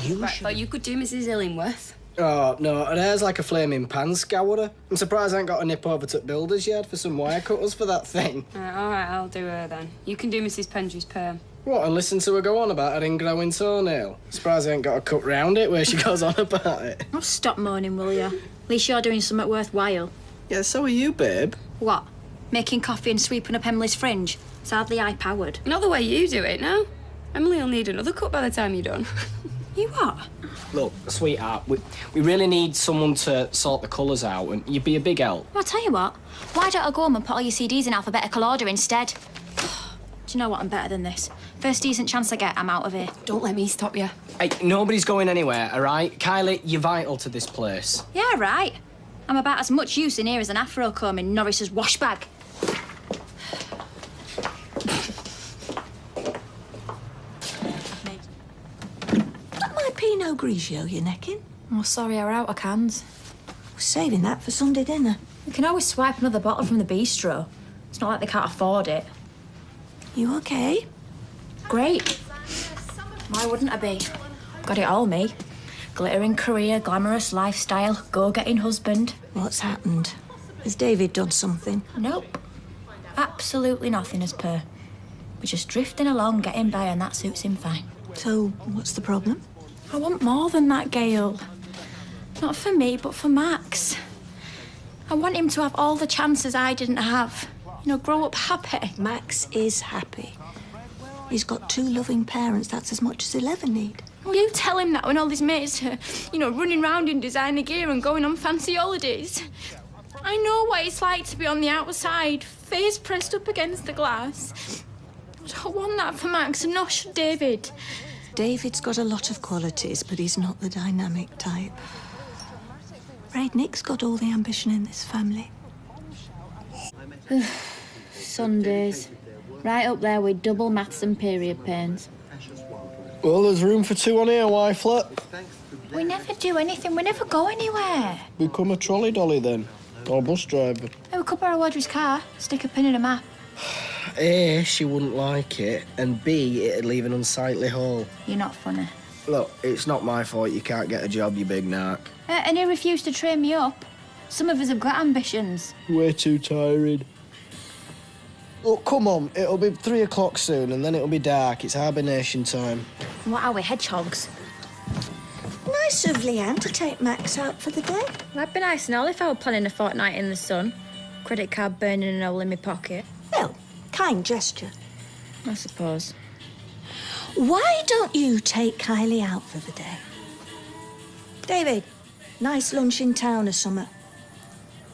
Right, but you could do Mrs. Illingworth. Oh, no, her hair's like a flaming pan scourer. I'm surprised I ain't got a nip over to Builder's yard for some wire cutters for that thing. All right, I'll do her then. You can do Mrs. Pendry's perm. What, and listen to her go on about her ingrowing toenail? Surprised I ain't got a cut round it where she goes on about it. Oh, stop moaning, will you? At least you're doing something worthwhile. Yeah, so are you, babe. What? Making coffee and sweeping up Emily's fringe? It's hardly high-powered. Not the way you do it, no? Emily will need another cut by the time you're done. You what? Look, sweetheart, we really need someone to sort the colours out, and you'd be a big help. Well, I'll tell you what. Why don't I go home and put all your CDs in alphabetical order instead? Do you know what? I'm better than this. First decent chance I get, I'm out of here. Don't let me stop you. Hey, nobody's going anywhere, all right? Kylie, you're vital to this place. Yeah, right. I'm about as much use in here as an afro comb in Norris's wash bag. Pinot Grigio you're necking? Oh, sorry, we're out of cans. We're saving that for Sunday dinner. We can always swipe another bottle from the bistro. It's not like they can't afford it. You okay? Great. Why wouldn't I be? Got it all, me. Glittering career, glamorous lifestyle, go-getting husband. What's happened? Has David done something? Nope. Absolutely nothing as per. We're just drifting along, getting by, and that suits him fine. So, what's the problem? I want more than that, Gail. Not for me, but for Max. I want him to have all the chances I didn't have. You know, grow up happy. Max is happy. He's got 2 loving parents. That's as much as he'll ever need. Well, you tell him that when all his mates are, you know, running round in designer gear and going on fancy holidays. I know what it's like to be on the outside, face pressed up against the glass. I don't want that for Max, and nor should David. David's got a lot of qualities, but he's not the dynamic type. Afraid Nick's got all the ambition in this family. Sundays. Right up there with double maths and period pains. Well, there's room for 2 on here, why, Platt? We never do anything. We never go anywhere. Become a trolley dolly, then. Or bus driver. Oh, we could borrow Audrey's car, stick a pin in a map. A, she wouldn't like it, and B, it'd leave an unsightly hole. You're not funny. Look, it's not my fault you can't get a job, you big narc. And he refused to train me up. Some of us have got ambitions. Way too tiring. Look, come on, it'll be 3 o'clock soon, and then it'll be dark. It's hibernation time. What are we, hedgehogs? Nice of Leanne to take Max out for the day. That'd be nice and all if I were planning a fortnight in the sun. Credit card burning and a hole in my pocket. Well, kind gesture. I suppose. Why don't you take Kylie out for the day? David, nice lunch in town or something.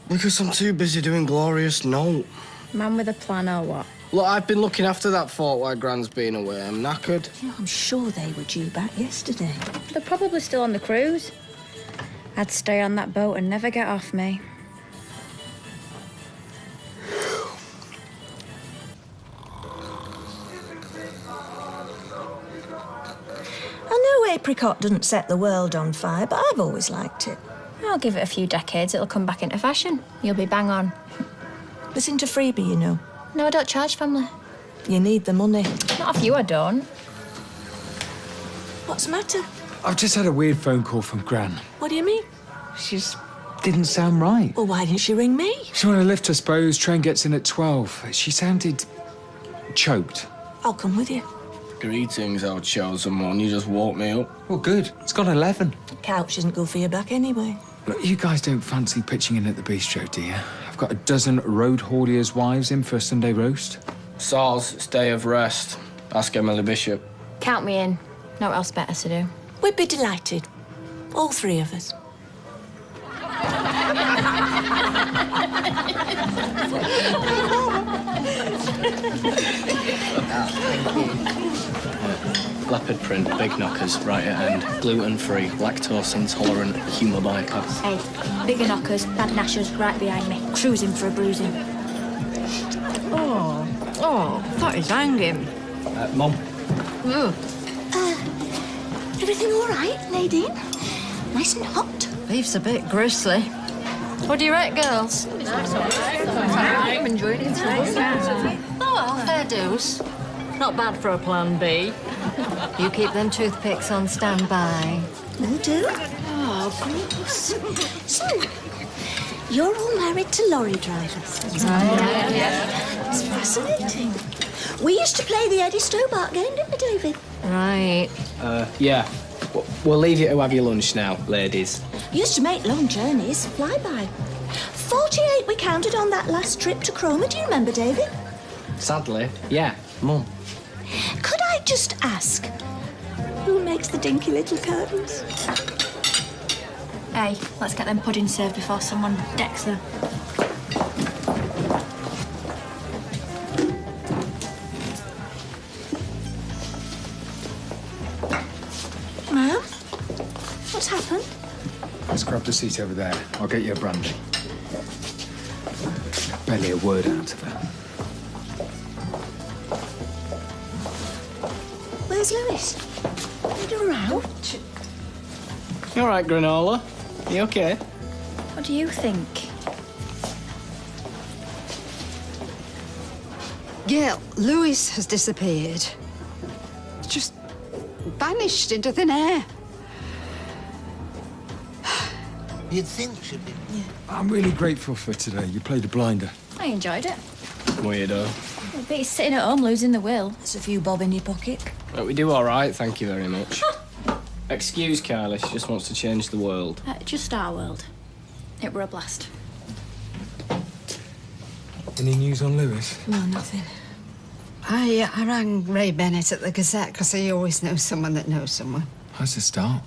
Because I'm too busy doing Glorious Note. Man with a plan or what? Look, I've been looking after that fort while Gran's been away. I'm knackered. You know, I'm sure they were due back yesterday. They're probably still on the cruise. I'd stay on that boat and never get off me. apricot doesn't set the world on fire, but I've always liked it. I'll give it a few decades, it'll come back into fashion. You'll be bang on. Listen to Freebie, you know. No, I don't charge family. You need the money. Not if you, I don't. What's the matter? I've just had a weird phone call from Gran. What do you mean? She just didn't sound right. Well, why didn't she ring me? She wanted a lift, I suppose. Train gets in at 12. She sounded choked. I'll come with you. Greetings, old chosen one. You just woke me up. Well, good. It's got 11. Couch isn't good for your back anyway. Look, you guys don't fancy pitching in at the bistro, do you? I've got a dozen road hauliers' wives in for a Sunday roast. Soz, it's day of rest. Ask Emily Bishop. Count me in. No else better to do. We'd be delighted. All three of us. Leopard print, big knockers, right at end. Gluten-free, lactose-intolerant, humour bypass. Hey, bigger knockers, bad gnashers right behind me. Cruising for a bruising. That is hanging. Mum. Everything all right, Nadine? Nice and hot. Beef's a bit gristly. What do you rate, girls? I'm enjoying it. Oh, well, fair dues. Not bad for a plan B. You keep them toothpicks on standby. Will do. Oh, goodness. So, you're all married to lorry drivers. Yeah. It's fascinating. We used to play the Eddie Stobart game, didn't we, David? Right. Yeah. We'll leave you to have your lunch now, ladies. Used to make long journeys, flyby. 48 we counted on that last trip to Cromer. Do you remember, David? Sadly, yeah. Mum. Could I just ask, who makes the dinky little curtains? Hey, let's get them puddings served before someone decks them. Ma'am? What's happened? Let's grab the seat over there. I'll get you a brandy. Barely a word out of her. Where's Lewis? Made a row? You all right, Granola? You okay? What do you think? Gail, Lewis has disappeared. Just vanished into thin air. You'd think she'd be... Yeah. I'm really grateful for today. You played a blinder. I enjoyed it. Weirdo. I bet he's sitting at home losing the will. There's a few bob in your pocket. We do all right, thank you very much. Excuse Kylie, she just wants to change the world. Just our world. It were a blast. Any news on Lewis? No, nothing. I rang Ray Bennett at the Gazette because he always knows someone that knows someone. How's the start?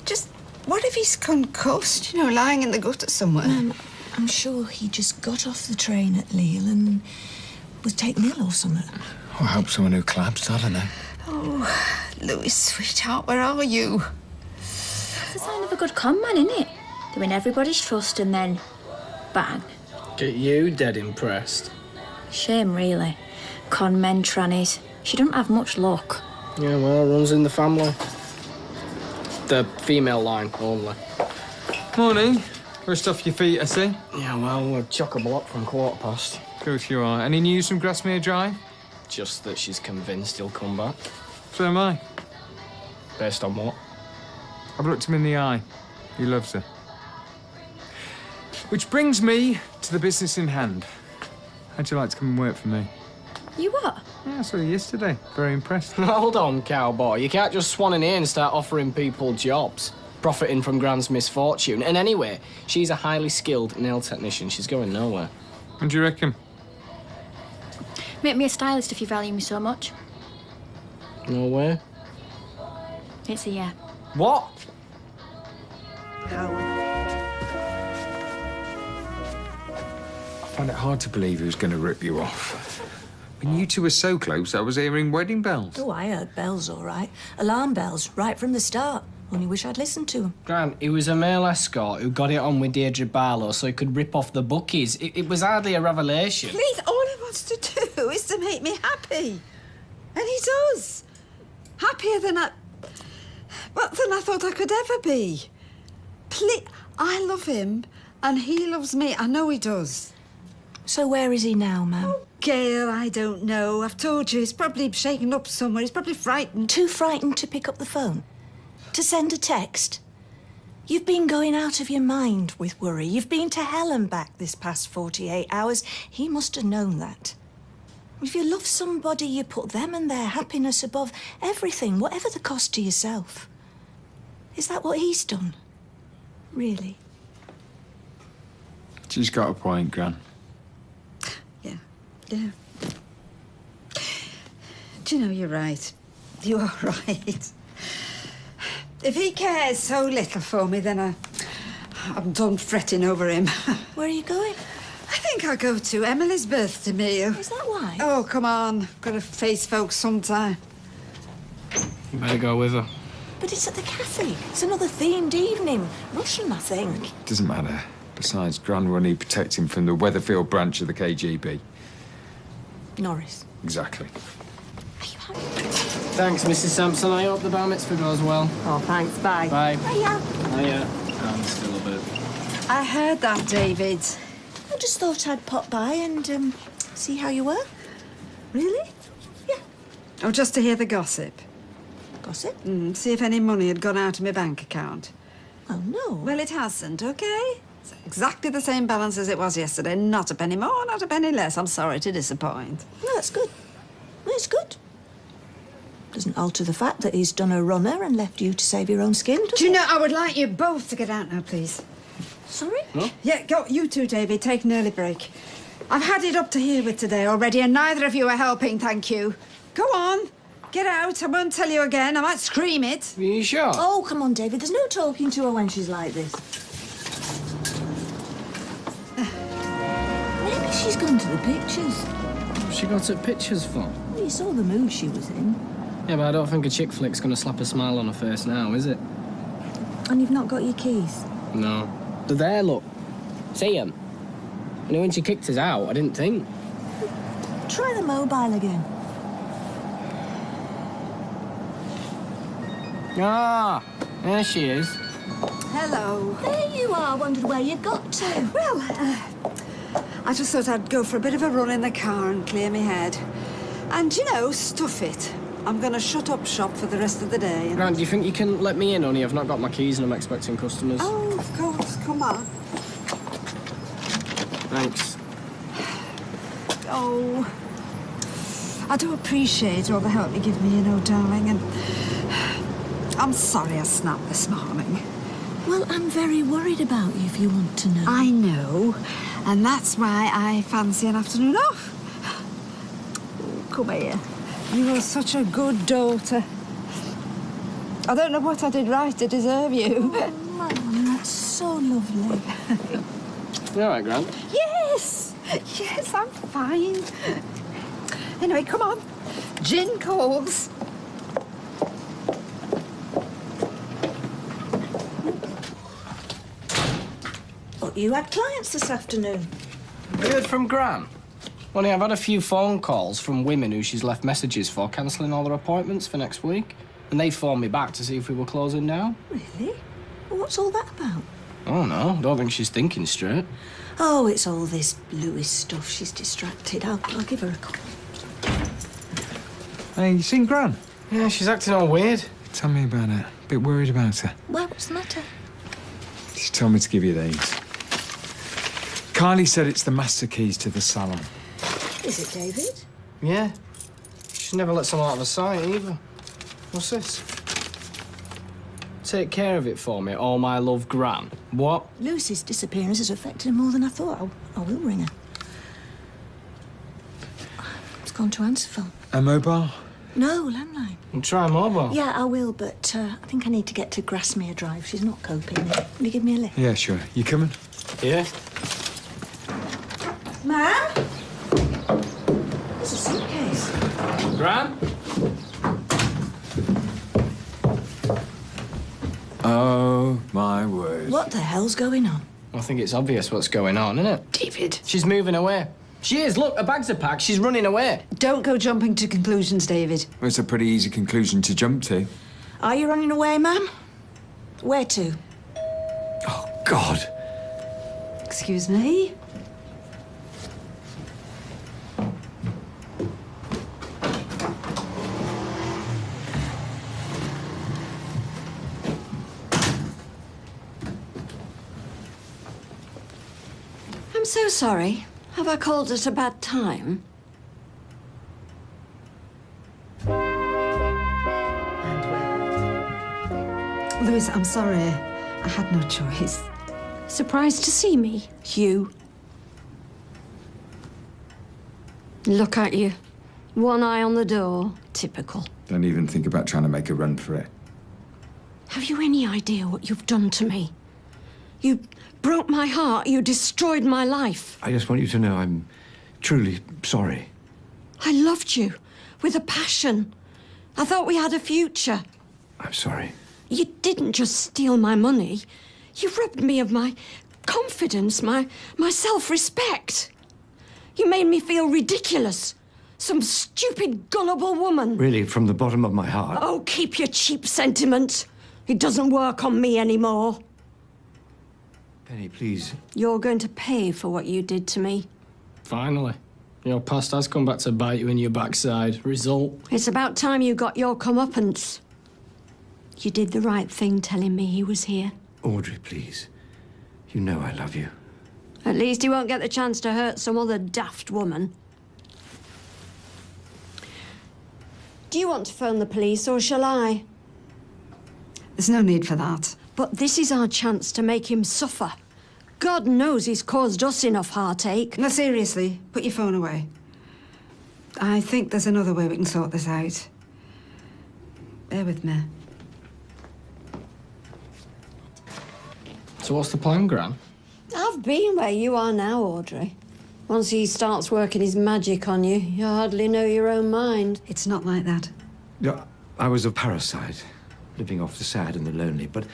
Just, what if he's concussed, you know, lying in the gutter somewhere? I'm sure he just got off the train at Lille and was taken ill or something. I hope someone who collapsed, I don't know. Oh, Lewis, sweetheart, where are you? That's a sign of a good con man, isn't it? They win everybody's trust and then bang. Get you dead impressed. Shame, really. Con men, trannies. She don't have much luck. Yeah, well, it runs in the family. The female line only. Morning. Rest off your feet, I see. Yeah, well, we're chock-a-block from past. Of course you are. Any news from Grasmere Drive? Just that she's convinced he'll come back. So am I. Based on what? I've looked him in the eye. He loves her. Which brings me to the business in hand. How'd you like to come and work for me? You what? Yeah, I saw you yesterday. Very impressed. Hold on, cowboy. You can't just swan in here and start offering people jobs, profiting from Gran's misfortune. And anyway, she's a highly skilled nail technician. She's going nowhere. What do you reckon? Make me a stylist if you value me so much. No way. It's a yeah. What? I find it hard to believe he was going to rip you off. When you two were so close, I was hearing wedding bells. Oh, I heard bells, all right. Alarm bells, right from the start. Only wish I'd listened to them. Gran, he was a male escort who got it on with Deirdre Barlow so he could rip off the bookies. It was hardly a revelation. Please, all he wants to do is to make me happy. And he does. Happier than I... Well, than I thought I could ever be. I love him, and he loves me. I know he does. So where is he now, Ma'am? Oh, Gail, I don't know. I've told you, he's probably shaken up somewhere. He's probably frightened. Too frightened to pick up the phone? To send a text? You've been going out of your mind with worry. You've been to hell and back this past 48 hours. He must have known that. If you love somebody, you put them and their happiness above everything, whatever the cost to yourself. Is that what he's done? Really? She's got a point, Gran. Yeah. Do you know, you're right. You are right. If he cares so little for me, then I'm done fretting over him. Where are you going? I think I'll go to Emily's birthday meal. Is that why? Oh, come on. Got to face folks sometime. You better go with her. But it's at the cafe. It's another themed evening. Russian, I think. Doesn't matter. Besides, Gran will need protecting from the Weatherfield branch of the KGB. Norris. Exactly. Thanks, Mrs. Sampson. I hope the bar mitzvah goes well. Oh, thanks. Bye. Bye. Hiya. Hiya. I'm still a bit. I heard that, David. I just thought I'd pop by and see how you were. Really? Yeah. Oh, just to hear the gossip. Gossip? See if any money had gone out of my bank account. Oh, no. Well, it hasn't, OK? It's exactly the same balance as it was yesterday. Not a penny more, not a penny less. I'm sorry to disappoint. No, that's good. It's good. Doesn't alter the fact that he's done a runner and left you to save your own skin, does it? Do you know, I would like you both to get out now, please. Sorry? No? Yeah, go. You two, David, take an early break. I've had it up to here with today already, and neither of you are helping, thank you. Go on. Get out. I won't tell you again. I might scream it. Are you sure? Oh, come on, David. There's no talking to her when she's like this. Maybe she's gone to the pictures. What's she got at pictures for? Well, you saw the mood she was in. Yeah, but I don't think a chick flick's gonna slap a smile on her face now, is it? And you've not got your keys? No. They're there, look. See 'em? You know, when she kicked us out, I didn't think. Try the mobile again. Ah, there she is. Hello. There you are. Wondered where you got to. Well, I just thought I'd go for a bit of a run in the car and clear my head. And, you know, stuff it. I'm going to shut up shop for the rest of the day. Grant, do you think you can let me in, only I've not got my keys and I'm expecting customers? Oh, of course. Come on. Thanks. Oh, I do appreciate all the help you give me, you know, darling, and I'm sorry I snapped this morning. Well, I'm very worried about you, if you want to know. I know, and that's why I fancy an afternoon off. Come here. You are such a good daughter. I don't know what I did right to deserve you. Oh, Mum, that's so lovely. You all right, Grant? Yes! Yes, I'm fine. Anyway, come on. Gin calls. But you had clients this afternoon. You heard from Gran? Only I've had a few phone calls from women who she's left messages for, cancelling all their appointments for next week. And they phoned me back to see if we were closing down. Really? Well, what's all that about? Oh, no. Don't think she's thinking straight. Oh, it's all this Lewis stuff. She's distracted. I'll give her a call. Hey, you seen Gran? Yeah, she's acting all weird. Tell me about her. A bit worried about her. Well, what's the matter? She told me to give you these. Kylie said it's the master keys to the salon. Is it, David? Yeah. She never lets them out of her sight, either. What's this? Take care of it for me, all my love, Gran. What? Lucy's disappearance has affected her more than I thought. I will ring her. It's gone to answer phone. A mobile? No, landline. We'll try mobile. Yeah, I will, but I think I need to get to Grasmere Drive. She's not coping. Will you give me a lift? Yeah, sure. You coming? Yeah. Ma'am? There's a suitcase. Gran? Oh, my word. What the hell's going on? I think it's obvious what's going on, isn't it? David. She's moving away. She is. Look, her bags are packed. She's running away. Don't go jumping to conclusions, David. Well, it's a pretty easy conclusion to jump to. Are you running away, ma'am? Where to? Oh, God. Excuse me? I'm so sorry. Have I called at a bad time? Louis, I'm sorry. I had no choice. Surprised to see me, Hugh? Look at you. One eye on the door. Typical. Don't even think about trying to make a run for it. Have you any idea what you've done to me? You broke my heart. You destroyed my life. I just want you to know I'm truly sorry. I loved you with a passion. I thought we had a future. I'm sorry. You didn't just steal my money. You robbed me of my confidence, my self-respect. You made me feel ridiculous. Some stupid, gullible woman. Really, from the bottom of my heart. Oh, keep your cheap sentiment. It doesn't work on me anymore. Penny, please. You're going to pay for what you did to me. Finally. Your past has come back to bite you in your backside. Result? It's about time you got your comeuppance. You did the right thing telling me he was here. Audrey, please. You know I love you. At least he won't get the chance to hurt some other daft woman. Do you want to phone the police, or shall I? There's no need for that. But this is our chance to make him suffer. God knows he's caused us enough heartache. No, seriously, put your phone away. I think there's another way we can sort this out. Bear with me. So what's the plan, Gran? I've been where you are now, Audrey. Once he starts working his magic on you, you hardly know your own mind. It's not like that. Yeah, I was a parasite, living off the sad and the lonely, but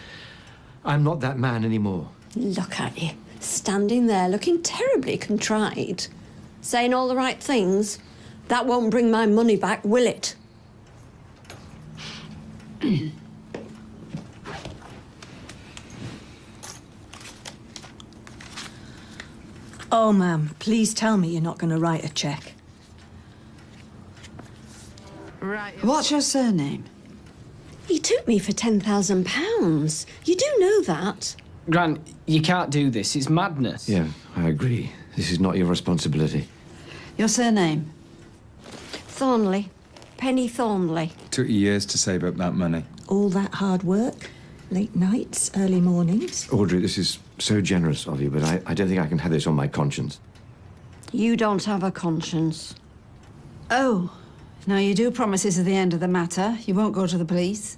I'm not that man anymore. Look at you, standing there looking terribly contrite. Saying all the right things. That won't bring my money back, will it? Oh, ma'am, please tell me you're not going to write a cheque. Right. What's your surname? He took me for £10,000. You do know that. Gran, you can't do this. It's madness. Yeah, I agree. This is not your responsibility. Your surname? Thornley. Penny Thornley. Took you years to save up that money. All that hard work, late nights, early mornings. Audrey, this is so generous of you, but I don't think I can have this on my conscience. You don't have a conscience. Oh, now you do promise this is the end of the matter. You won't go to the police.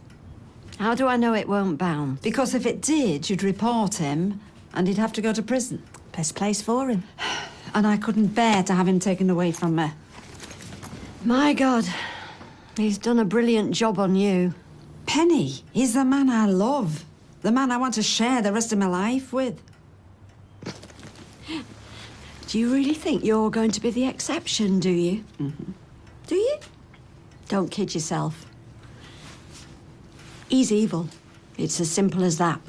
How do I know it won't bounce? Because if it did, you'd report him and he'd have to go to prison. Best place for him. And I couldn't bear to have him taken away from me. My God, he's done a brilliant job on you. Penny, he's the man I love. The man I want to share the rest of my life with. Do you really think you're going to be the exception, do you? Mm-hmm. Do you? Don't kid yourself. He's evil. It's as simple as that.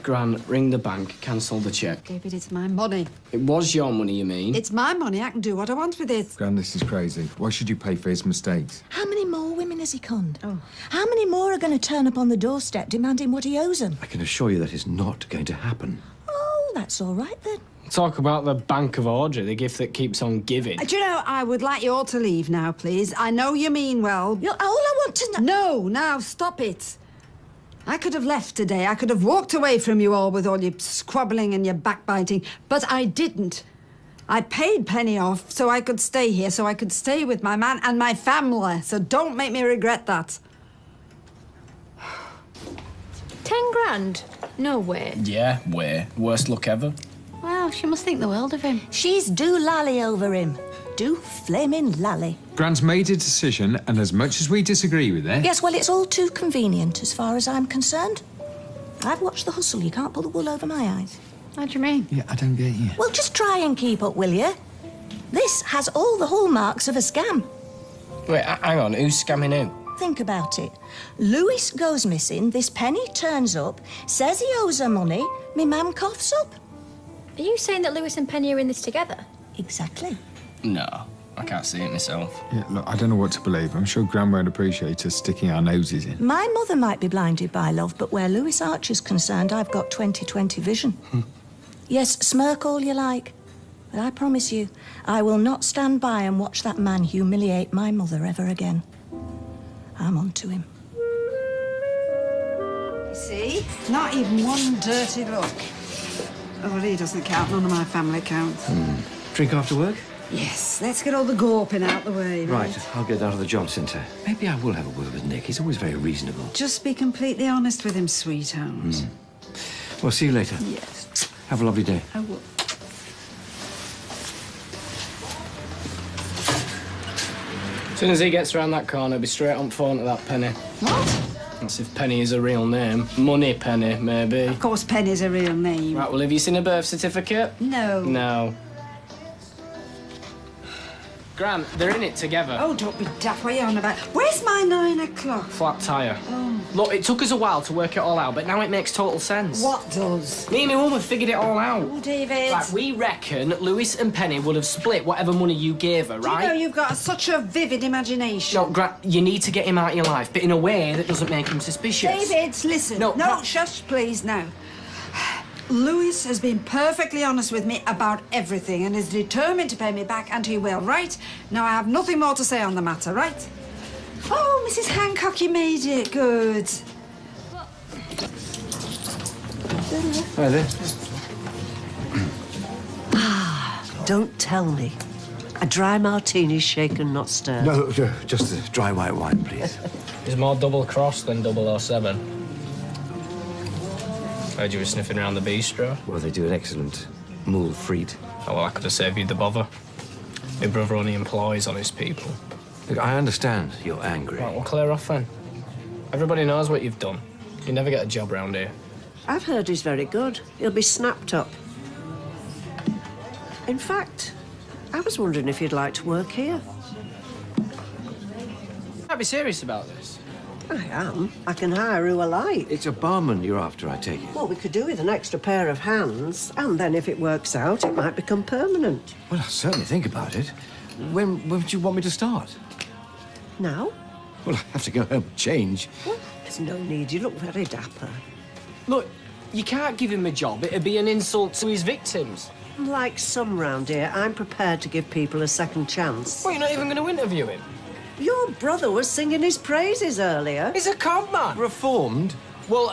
Gran, ring the bank, cancel the cheque. David, it's my money. It was your money, you mean? It's my money. I can do what I want with it. Gran, this is crazy. Why should you pay for his mistakes? How many more women has he conned? Oh. How many more are going to turn up on the doorstep demanding what he owes them? I can assure you that is not going to happen. Oh, that's all right then. Talk about the Bank of Audrey, the gift that keeps on giving. Do you know, I would like you all to leave now, please. I know you mean well. All I want to know... No, now, stop it. I could have left today. I could have walked away from you all with all your squabbling and your backbiting, but I didn't. I paid Penny off so I could stay here, so I could stay with my man and my family, so don't make me regret that. 10 grand? No way. Yeah, way. Worst luck ever. Wow, she must think the world of him. She's do-lally over him. Do-flaming lally. Gran's made a decision, and as much as we disagree with it... Yes, well, it's all too convenient as far as I'm concerned. I've watched the hustle. You can't pull the wool over my eyes. How do you mean? Yeah, I don't get you. Well, just try and keep up, will you? This has all the hallmarks of a scam. Wait, hang on. Who's scamming who? Think about it. Lewis goes missing, this Penny turns up, says he owes her money, me mam coughs up. Are you saying that Lewis and Penny are in this together? Exactly. No, I can't see it myself. Yeah, look, I don't know what to believe. I'm sure Gran won't appreciate us sticking our noses in. My mother might be blinded by love, but where Lewis Archer's concerned, I've got 20/20 vision. Yes, smirk all you like, but I promise you, I will not stand by and watch that man humiliate my mother ever again. I'm on to him. You see? Not even one dirty look. Oh, well, he doesn't count. None of my family counts. Drink after work? Yes, let's get all the gawping out the way. Right, I'll get out of the job centre. Maybe I will have a word with Nick. He's always very reasonable. Just be completely honest with him, sweetheart. Well, see you later. Yes. Have a lovely day. I will. As soon as he gets around that corner, be straight on phone to that Penny. What? That's if Penny is a real name. Money Penny, maybe. Of course, Penny's a real name. Right, well, have you seen a birth certificate? No. No. Gran, they're in it together. Oh, don't be daft. What are you on about? Where's my 9 o'clock? Flat tyre. Oh. Look, it took us a while to work it all out, but now it makes total sense. What does? Me and my mum have figured it all out. Oh, David. Right, we reckon Lewis and Penny would have split whatever money you gave her, right? Do you know you've got such a vivid imagination? No, Gran, you need to get him out of your life, but in a way that doesn't make him suspicious. David, listen. No, shush, please, now. Lewis has been perfectly honest with me about everything and is determined to pay me back, and he will, right? Now, I have nothing more to say on the matter, right? Oh, Mrs. Hancock, you made it. Good. Hi there. Don't tell me. A dry martini, shaken, not stirred. No, just a dry white wine, please. There's more double cross than 007. Heard you were sniffing around the bistro. Well, they do an excellent moule frite. Oh, well, I could have saved you the bother. My brother only employs honest people. Look, I understand you're angry. Right, well, clear off then. Everybody knows what you've done. You never get a job round here. I've heard he's very good. He'll be snapped up. In fact, I was wondering if you'd like to work here. I'd be serious about this. I am. I can hire who I like. It's a barman you're after, I take it. Well, we could do with an extra pair of hands, and then if it works out, it might become permanent. Well, I'll certainly think about it. When would you want me to start? Now? Well, I have to go home and change. Well, there's no need. You look very dapper. Look, you can't give him a job. It'd be an insult to his victims. Like some round here, I'm prepared to give people a second chance. Well, you're not even going to interview him. Your brother was singing his praises earlier. He's a con man. Reformed? Well,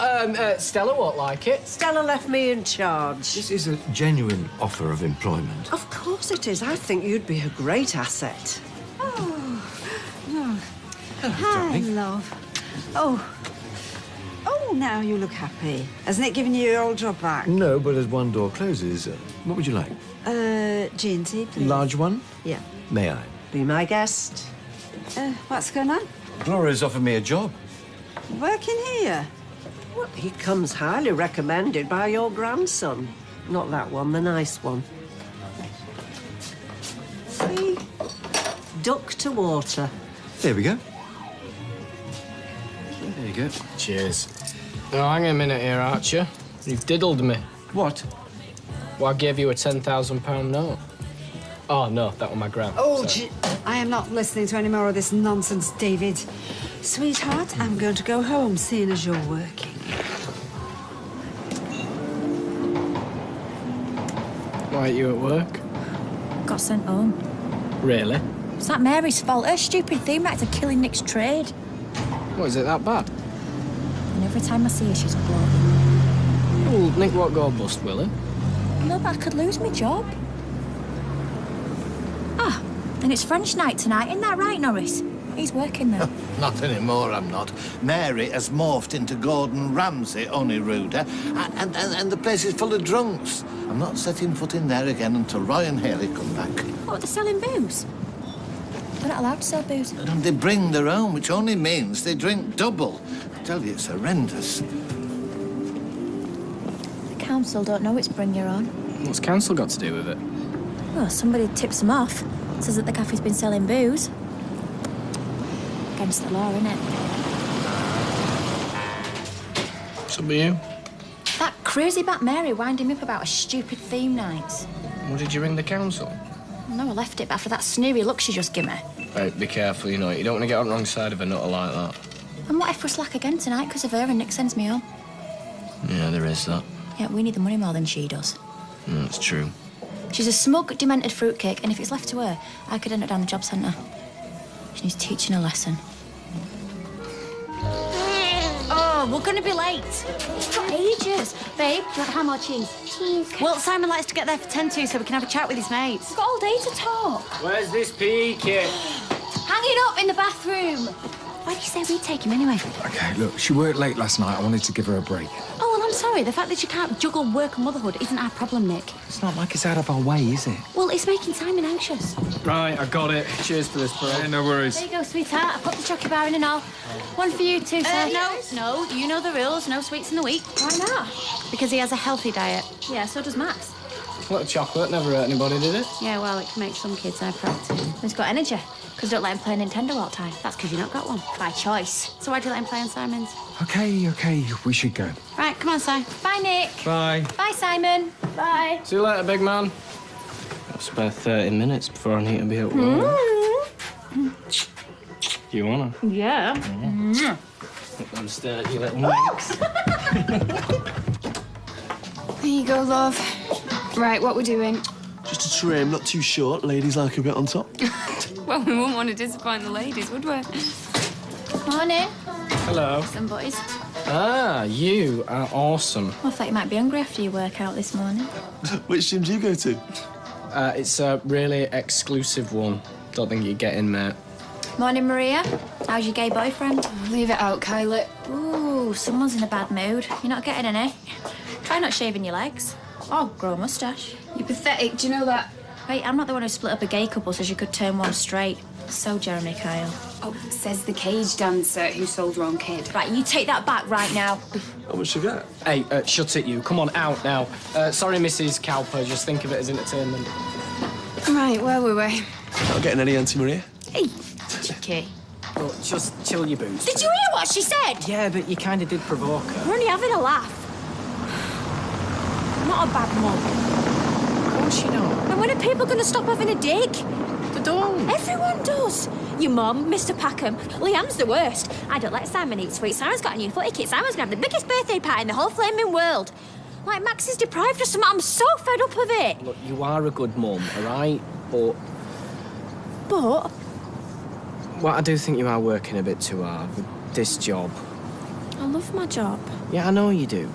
Stella won't like it. Stella left me in charge. This is a genuine offer of employment. Of course it is. I think you'd be a great asset. Oh. Hello, Hi, darling. love. Oh, now you look happy. Hasn't it given you your old job back? No, but as one door closes, what would you like? G&T, please. Large one? Yeah. May I? Be my guest. What's going on? Gloria's offered me a job. Working here? Well, he comes highly recommended by your grandson. Not that one, the nice one. See? Duck to water. There we go. There you go. Cheers. Now, hang a minute here, Archer. You've diddled me. What? Well, I gave you a £10,000 note. Oh, no, that was my gran. Oh, Sorry. I am not listening to any more of this nonsense, David. Sweetheart, I'm going to go home, seeing as you're working. Why are you at work? Got sent home. Really? It's not Mary's fault. Her stupid theme rights are killing Nick's trade. What, is it that bad? And every time I see her, she's gloating. Well, Nick won't go bust, will he? No, but I could lose my job. Ah, and it's French night tonight, isn't that right, Norris? He's working now. Not anymore, I'm not. Mary has morphed into Gordon Ramsay, only ruder, and the place is full of drunks. I'm not setting foot in there again until Roy and Haley come back. What, they're selling booze? They're not allowed to sell booze. And they bring their own, which only means they drink double. I tell you, it's horrendous. The council don't know it's bring your own. What's council got to do with it? Well, somebody tips them off. Says that the cafe's been selling booze. Against the law, innit? So be you. That crazy bat Mary winding me up about a stupid theme night. What, did you ring the council? No, I left it, but after that sneery look she just gave me. Right, be careful, you know. You don't want to get on the wrong side of a nutter like that. And what if we're slack again tonight because of her and Nick sends me home? Yeah, there is that. Yeah, we need the money more than she does. That's true. She's a smug, demented fruitcake, and if it's left to her, I could end up down the job centre. She needs teaching a lesson. Oh, we're going to be late. It's got ages. Babe, do you want ham or cheese? Cheese. Well, Simon likes to get there for 10 to, so we can have a chat with his mates. We've got all day to talk. Where's this PE kit? Hang it up in the bathroom. Why did you say we'd take him anyway? OK, look, she worked late last night. I wanted to give her a break. Oh, well, I'm sorry. The fact that you can't juggle work and motherhood isn't our problem, Nick. It's not like it's out of our way, is it? Well, it's making Simon anxious. Right, I got it. Cheers for this, bro. Yeah, no worries. There you go, sweetheart. I put the chocolate bar in and all. One for you too, sir. No, you know the rules. No sweets in the week. Why not? Because he has a healthy diet. Yeah, so does Max. A little chocolate never hurt anybody, did it? Yeah, well, it can make some kids hyperactive. He's got energy. Because don't let him play Nintendo all the time. That's because you not got one. By choice. So why'd you let him play on Simon's? OK, we should go. Right, come on, Si. Bye, Nick. Bye. Bye, Simon. Bye. See you later, big man. Got spare 30 minutes before I need to be at work. You wanna? Yeah. Let them stare at you little minx. There you go, love. Right, what we're doing? Just a trim, not too short. Ladies like a bit on top. Well, we wouldn't want to disappoint the ladies, would we? Morning. Hello. Some boys. Ah, you are awesome. I thought you might be hungry after your workout this morning. Which gym do you go to? It's a really exclusive one. Don't think you'd get in, mate. Morning, Maria. How's your gay boyfriend? Leave it out, Kylie. Ooh, someone's in a bad mood. You're not getting any. Try not shaving your legs. Oh, grow a moustache. You're pathetic, do you know that? Wait, I'm not the one who split up a gay couple so she could turn one straight. So, Jeremy Kyle. Oh, says the cage dancer who sold her own kid. Right, you take that back right now. How much you get? Hey, shut it, you. Come on, out now. Sorry, Mrs. Cowper. Just think of it as entertainment. Right, where were we? Not getting any Auntie Maria? Hey, cheeky. Look, just chill your boots. Did you hear what she said? Yeah, but you kind of did provoke her. We're only having a laugh. I'm not a bad mum. Of course you know. And when are people going to stop having a dig? They don't. Everyone does. Your mum, Mr. Packham. Liam's the worst. I don't let Simon eat sweets. Simon's got a new footy kit. Simon's going to have the biggest birthday party in the whole flaming world. Like, Max is deprived of something. I'm so fed up of it. Look, you are a good mum, all right? But well, I do think you are working a bit too hard with this job. I love my job. Yeah, I know you do.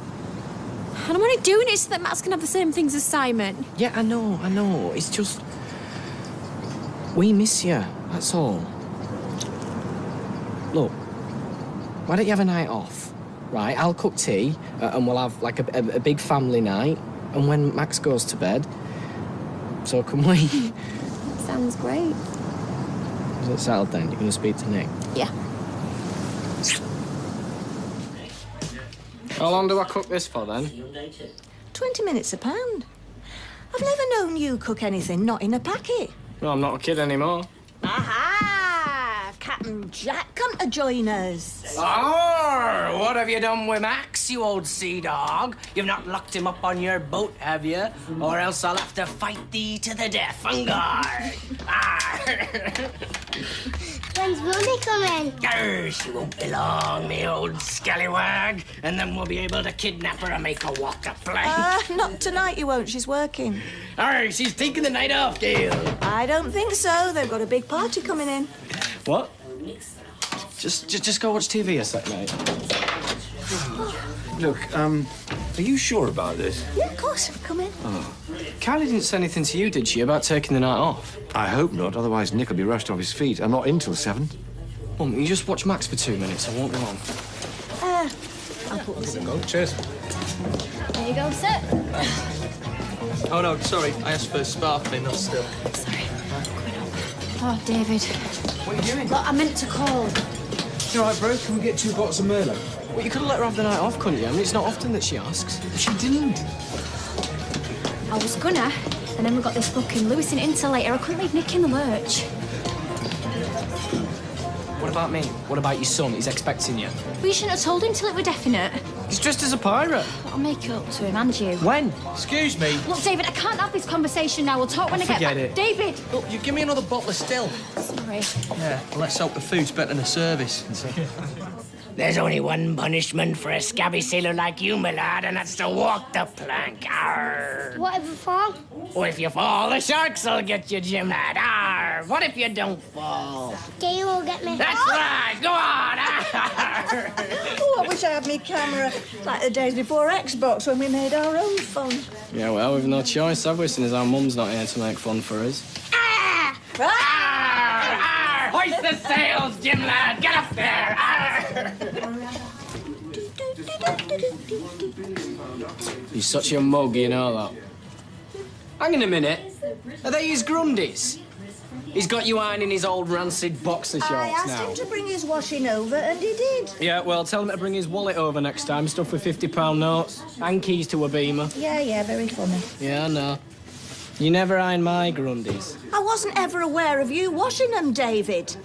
And I'm only doing it so that Max can have the same things as Simon. Yeah, I know. It's just... we miss you, that's all. Look, why don't you have a night off, right? I'll cook tea, and we'll have, like, a big family night. And when Max goes to bed, so can we. Sounds great. Is it settled then? You're going to speak to Nick? Yeah. How long do I cook this for, then? 20 minutes a pound. I've never known you cook anything not in a packet. No, I'm not a kid anymore. Aha! Captain Jack come to join us. Oh, what have you done with Max, you old sea dog? You've not locked him up on your boat, have you? Or else I'll have to fight thee to the death on guard. When's Willie coming? Arr, she won't be long, me old scallywag. And then we'll be able to kidnap her and make her walk the plank. Not tonight you won't, she's working. Arr, she's taking the night off, Gail. I don't think so, they've got a big party coming in. What? Just go watch TV a sec, mate. Look, are you sure about this? Yeah, of course, come in. Oh. Kylie didn't say anything to you, did she, about taking the night off? I hope not, otherwise Nick will be rushed off his feet. I'm not in till 7. Mum, you just watch Max for 2 minutes, I won't be long. I'll put this in. Go, cheers. There you go, sir. Oh, no, sorry. I asked for sparkling, not still. Sorry. Oh, David. What are you doing? Look, I meant to call. You all right, bro? Can we get 2 bottles of Merlot? Well, you could have let her have the night off, couldn't you? I mean, it's not often that she asks. She didn't. I was gonna, And then we got this fucking Lewis and Interlater. I couldn't leave Nick in the lurch. What about me? What about your son? He's expecting you. We shouldn't have told him till it were definite. He's dressed as a pirate. I'll make it up to him and you. When? Excuse me. Look, David, I can't have this conversation now. We'll talk when I get back. Forget it. David! Look, you give me another bottle of still. Sorry. Yeah, well, let's hope the food's better than the service. There's only one punishment for a scabby sailor like you, my lad, and that's to walk the plank. Arr. What if I fall? Well, if you fall, the sharks will get you, Jim lad. Arr. What if you don't fall? Gay will get me. That's right. Go on. Arr. Oh, I wish I had my camera like the days before Xbox when we made our own fun. Yeah, well, we've no choice, have we, since our mum's not here to make fun for us. Arr. Arr. Hoist the sails, Jim lad. Get up there. Arr. He's such a mug, you know that. Hang on a minute. Are they his grundies? He's got you ironing his old rancid boxer shorts I asked now. him to bring his washing over, and he did. Yeah, well, tell him to bring his wallet over next time, stuffed with £50 notes and keys to a Beamer. Yeah, very funny. Yeah, I know. You never iron my grundies. I wasn't ever aware of you washing them, David.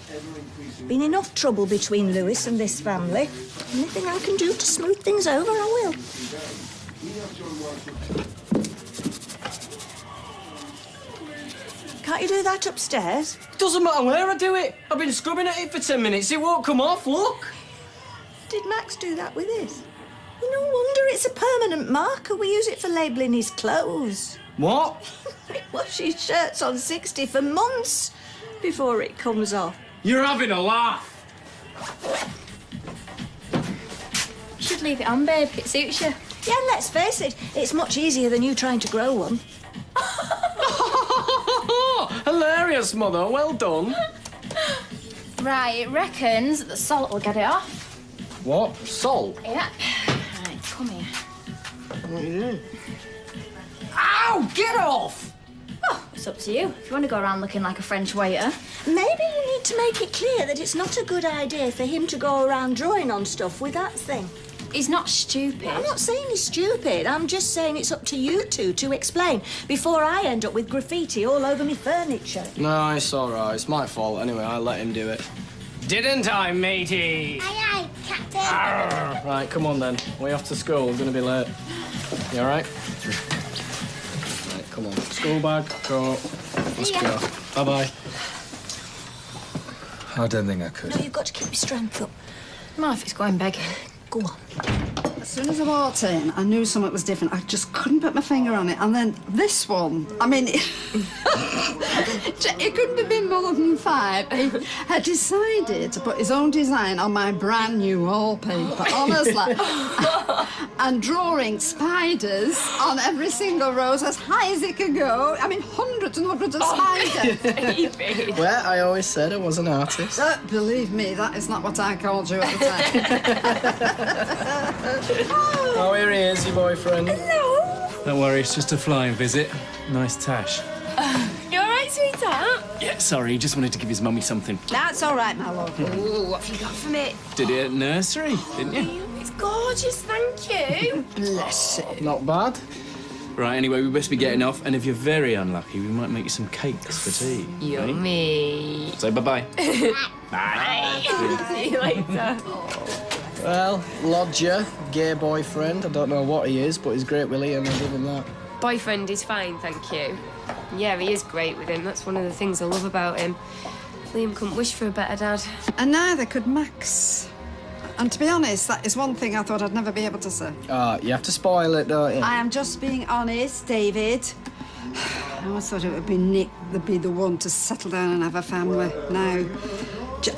Been enough trouble between Lewis and this family. Anything I can do to smooth things over, I will. Can't you do that upstairs? Doesn't matter where I do it. I've been scrubbing at it for 10 minutes. It won't come off, look. Did Max do that with his? No wonder it's a permanent marker. We use it for labelling his clothes. What? He washes shirts on 60 for months before it comes off. You're having a laugh. You should leave it on, babe. It suits you. Yeah, and let's face it, it's much easier than you trying to grow one. Hilarious, Mother. Well done. Right, it reckons that the salt will get it off. What? Salt? Yeah. Right, come here. What are you doing? Ow! Get off! Oh, it's up to you. If you want to go around looking like a French waiter. Maybe you need to make it clear that it's not a good idea for him to go around drawing on stuff with that thing. He's not stupid. I'm not saying he's stupid. I'm just saying it's up to you two to explain before I end up with graffiti all over my furniture. No, it's all right. It's my fault. Anyway, I let him do it. Didn't I, matey? Aye, aye, Captain. Arr. Right, come on then. Way off to school. We're going to be late. You all right? Right, come on. School bag, go. Let's go. Bye-bye. I don't think I could. No, you've got to keep your strength up. Well, if it's going begging. Go on. As soon as I walked in, I knew something was different. I just couldn't put my finger on it. And then this one, I mean, it couldn't have been more than 5. He had decided to put his own design on my brand new wallpaper, honestly. And drawing spiders on every single rose as high as it could go. I mean, hundreds and hundreds of spiders. David. Well, I always said I was an artist. Believe me, that is not what I called you at the time. Oh, here he is, your boyfriend. Hello. Don't worry, it's just a flying visit. Nice tash. You all right, sweetheart? Yeah, sorry, he just wanted to give his mummy something. That's all right, my love. Ooh, what have you got for me? Did it at nursery, didn't you? It's gorgeous, thank you. Bless it. Not bad. Right, anyway, we best be getting off, and if you're very unlucky, we might make you some cakes for tea. Yummy. Say bye-bye. Bye. See you later. Well, lodger, gay boyfriend. I don't know what he is, but he's great with Liam, I'll give him that. Boyfriend is fine, thank you. Yeah, he is great with him. That's one of the things I love about him. Liam couldn't wish for a better dad. And neither could Max. And to be honest, that is one thing I thought I'd never be able to say. You have to spoil it, don't you? I am just being honest, David. I always thought it would be Nick that'd be the one to settle down and have a family. Now,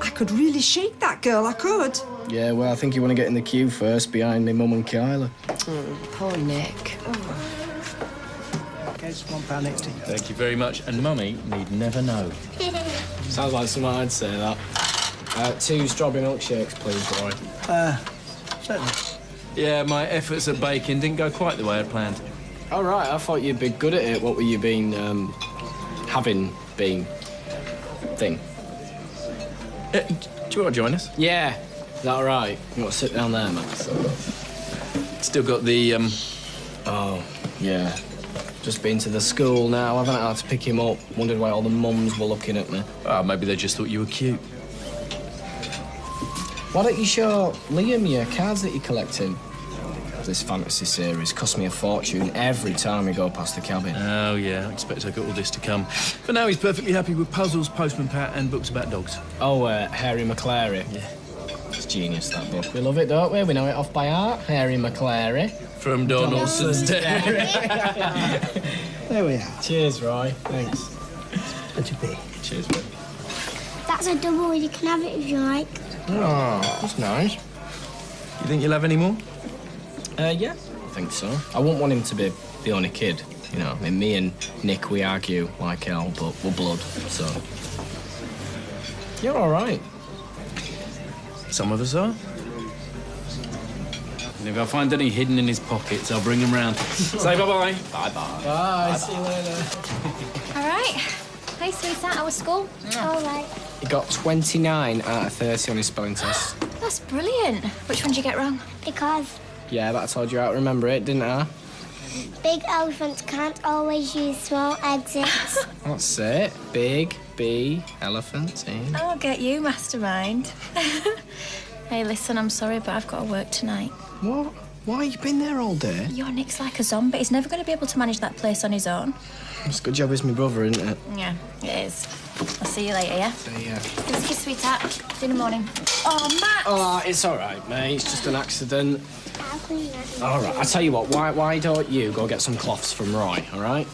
I could really shake that girl, I could. Yeah, well, I think you want to get in the queue first, behind me mum and Kyla. Poor Nick. Okay, it's £1.60. Thank you very much, and Mummy need never know. Sounds like something I'd say, that. 2 strawberry milkshakes, please, boy. Certainly. Yeah, my efforts at baking didn't go quite the way I'd planned. All right, I thought you'd be good at it. What were you been, having been thing? Do you want to join us? Yeah. Is that all right? You want to sit down there, Max? Still got the, Oh, yeah. Just been to the school now. I haven't had to pick him up. Wondered why all the mums were looking at me. Maybe they just thought you were cute. Why don't you show Liam your cards that you're collecting? This fantasy series cost me a fortune every time we go past the cabin. Oh, yeah, I expect I got all this to come. But now he's perfectly happy with puzzles, Postman Pat, and books about dogs. Oh, Harry McClary. Yeah. It's genius, that book. We love it, don't we? We know it off by heart. Harry McClary. From Donaldson's Dairy. There we are. Cheers, Roy. Thanks. Such a big. Cheers, mate. That's a double. You can have it if you like. Oh, that's nice. You think you'll have any more? Yeah, I think so. I wouldn't want him to be the only kid, you know. I mean, me and Nick, we argue like hell, but we're blood, so... You're all right. Some of us are. And if I find any hidden in his pockets, I'll bring them round. Say bye-bye. Bye-bye. Bye. See you later. All right. Hey, sweetheart, how was school? All right. He got 29 out of 30 on his spelling test. That's brilliant. Which one did you get wrong? Because Yeah, but I told you how to remember it, didn't I? big elephants can't always use small exits. That's it. Big B elephant. I'll get you, mastermind. Hey, listen, I'm sorry, but I've got to work tonight. What? Why? You've been there all day. Your Nick's like a zombie. He's never going to be able to manage that place on his own. It's a good job he's my brother, isn't it? Yeah, it is. I'll see you later, yeah? See ya. Give us a kiss, sweetheart. See you in the morning. Oh, Max! Oh, it's all right, mate. It's just an accident. All right, I tell you what. Why don't you go get some cloths from Roy? All right?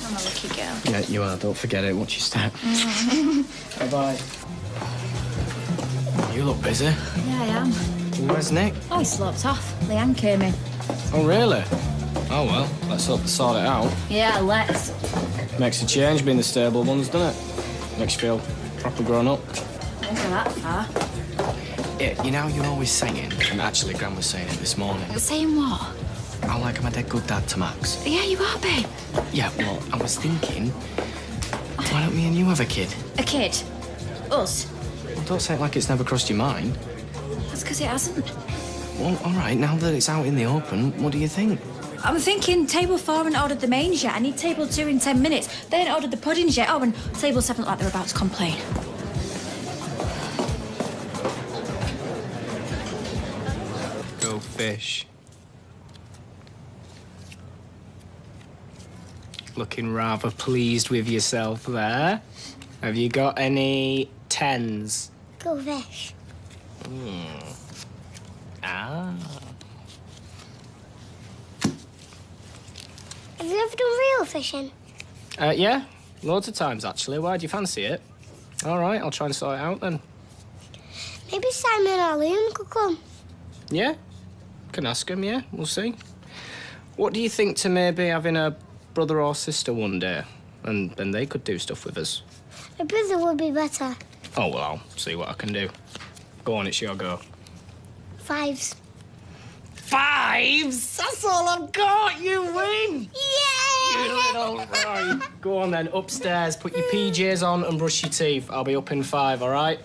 I'm a lucky girl. Yeah, you are. Don't forget it. Watch your step. Bye-bye. You look busy. Yeah, I am. Where's Nick? Oh, he sloped off. Leanne came in. Oh, really? Oh, well, let's hope to sort it out. Yeah, let's. Makes a change being the stable ones, doesn't it? Makes you feel proper grown up. Don't go that far. Yeah, you know, you're always saying, and actually Gran was saying it this morning, Saying what? how like I'm a dead good dad to Max. Yeah, you are, babe. Yeah, well, I was thinking, why don't me and you have a kid? A kid? Us? Well, don't say it like it's never crossed your mind. That's because it hasn't. Well, all right, now that it's out in the open, what do you think? I'm thinking table 4 haven't ordered the mains yet. I need table 2 in 10 minutes. They ain't ordered the puddings yet. Oh, and table 7 look like they're about to complain. Go fish. Looking rather pleased with yourself there. Have you got any 10s? Go fish. Ah. Have you ever done real fishing? Yeah, loads of times, actually. Why, do you fancy it? All right, I'll try and sort it out, then. Maybe Simon or Liam could come. Yeah, can ask him, yeah, we'll see. What do you think to maybe having a brother or sister one day? And then they could do stuff with us. My brother would be better. Oh, well, I'll see what I can do. Go on, it's your go. 5s. 5s? That's all I've got! You win! Yay! You little... Right. Go on, then, upstairs. Put your PJs on and brush your teeth. I'll be up in 5, all right?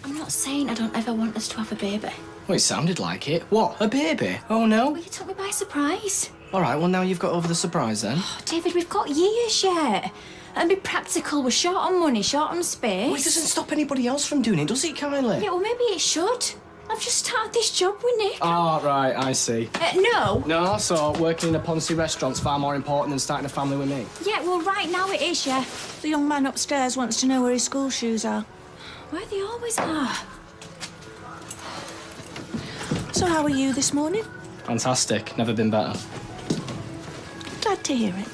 I'm not saying I don't ever want us to have a baby. Well, it sounded like it. What, a baby? Oh, no? Well, you took me by surprise. All right, well, now you've got over the surprise, then. Oh, David, we've got years yet. And be practical. We're short on money, short on space. Well, it doesn't stop anybody else from doing it, does it, Kylie? Yeah, well, maybe it should. I've just started this job with Nick. Oh, right, I see. No. No, so working in a Ponzi restaurant's far more important than starting a family with me. Yeah, well, right now it is, yeah. The young man upstairs wants to know where his school shoes are. Where they always are. So how are you this morning? Fantastic. Never been better. Glad to hear it.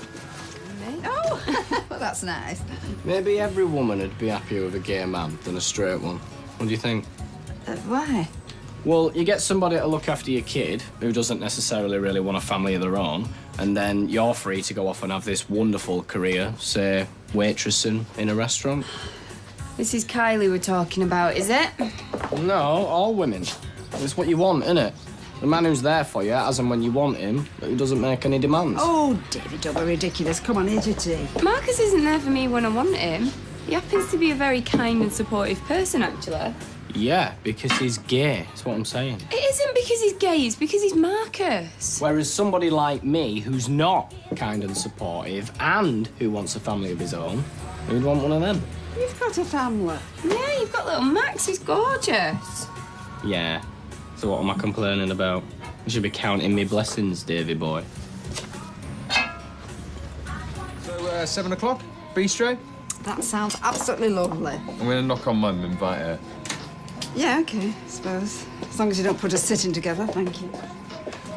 Oh, well, that's nice. Maybe every woman would be happier with a gay man than a straight one. What do you think? Why? Well, you get somebody to look after your kid who doesn't necessarily really want a family of their own, and then you're free to go off and have this wonderful career, say, waitressing in a restaurant. This is Kylie we're talking about, is it? No, all women. It's what you want, innit? The man who's there for you, as and when you want him, but who doesn't make any demands. Oh, David, don't be ridiculous. Come on, here's your tea. Marcus isn't there for me when I want him. He happens to be a very kind and supportive person, actually. Yeah, because he's gay. That's what I'm saying. It isn't because he's gay, it's because he's Marcus. Whereas somebody like me, who's not kind and supportive and who wants a family of his own, who'd want one of them? You've got a family. Yeah, you've got little Max, he's gorgeous. Yeah. So what am I complaining about? You should be counting me blessings, Davy boy. So, 7 o'clock? Bistro? That sounds absolutely lovely. I'm going to knock on Mum and invite her. Yeah, OK, I suppose. As long as you don't put us sitting together, thank you.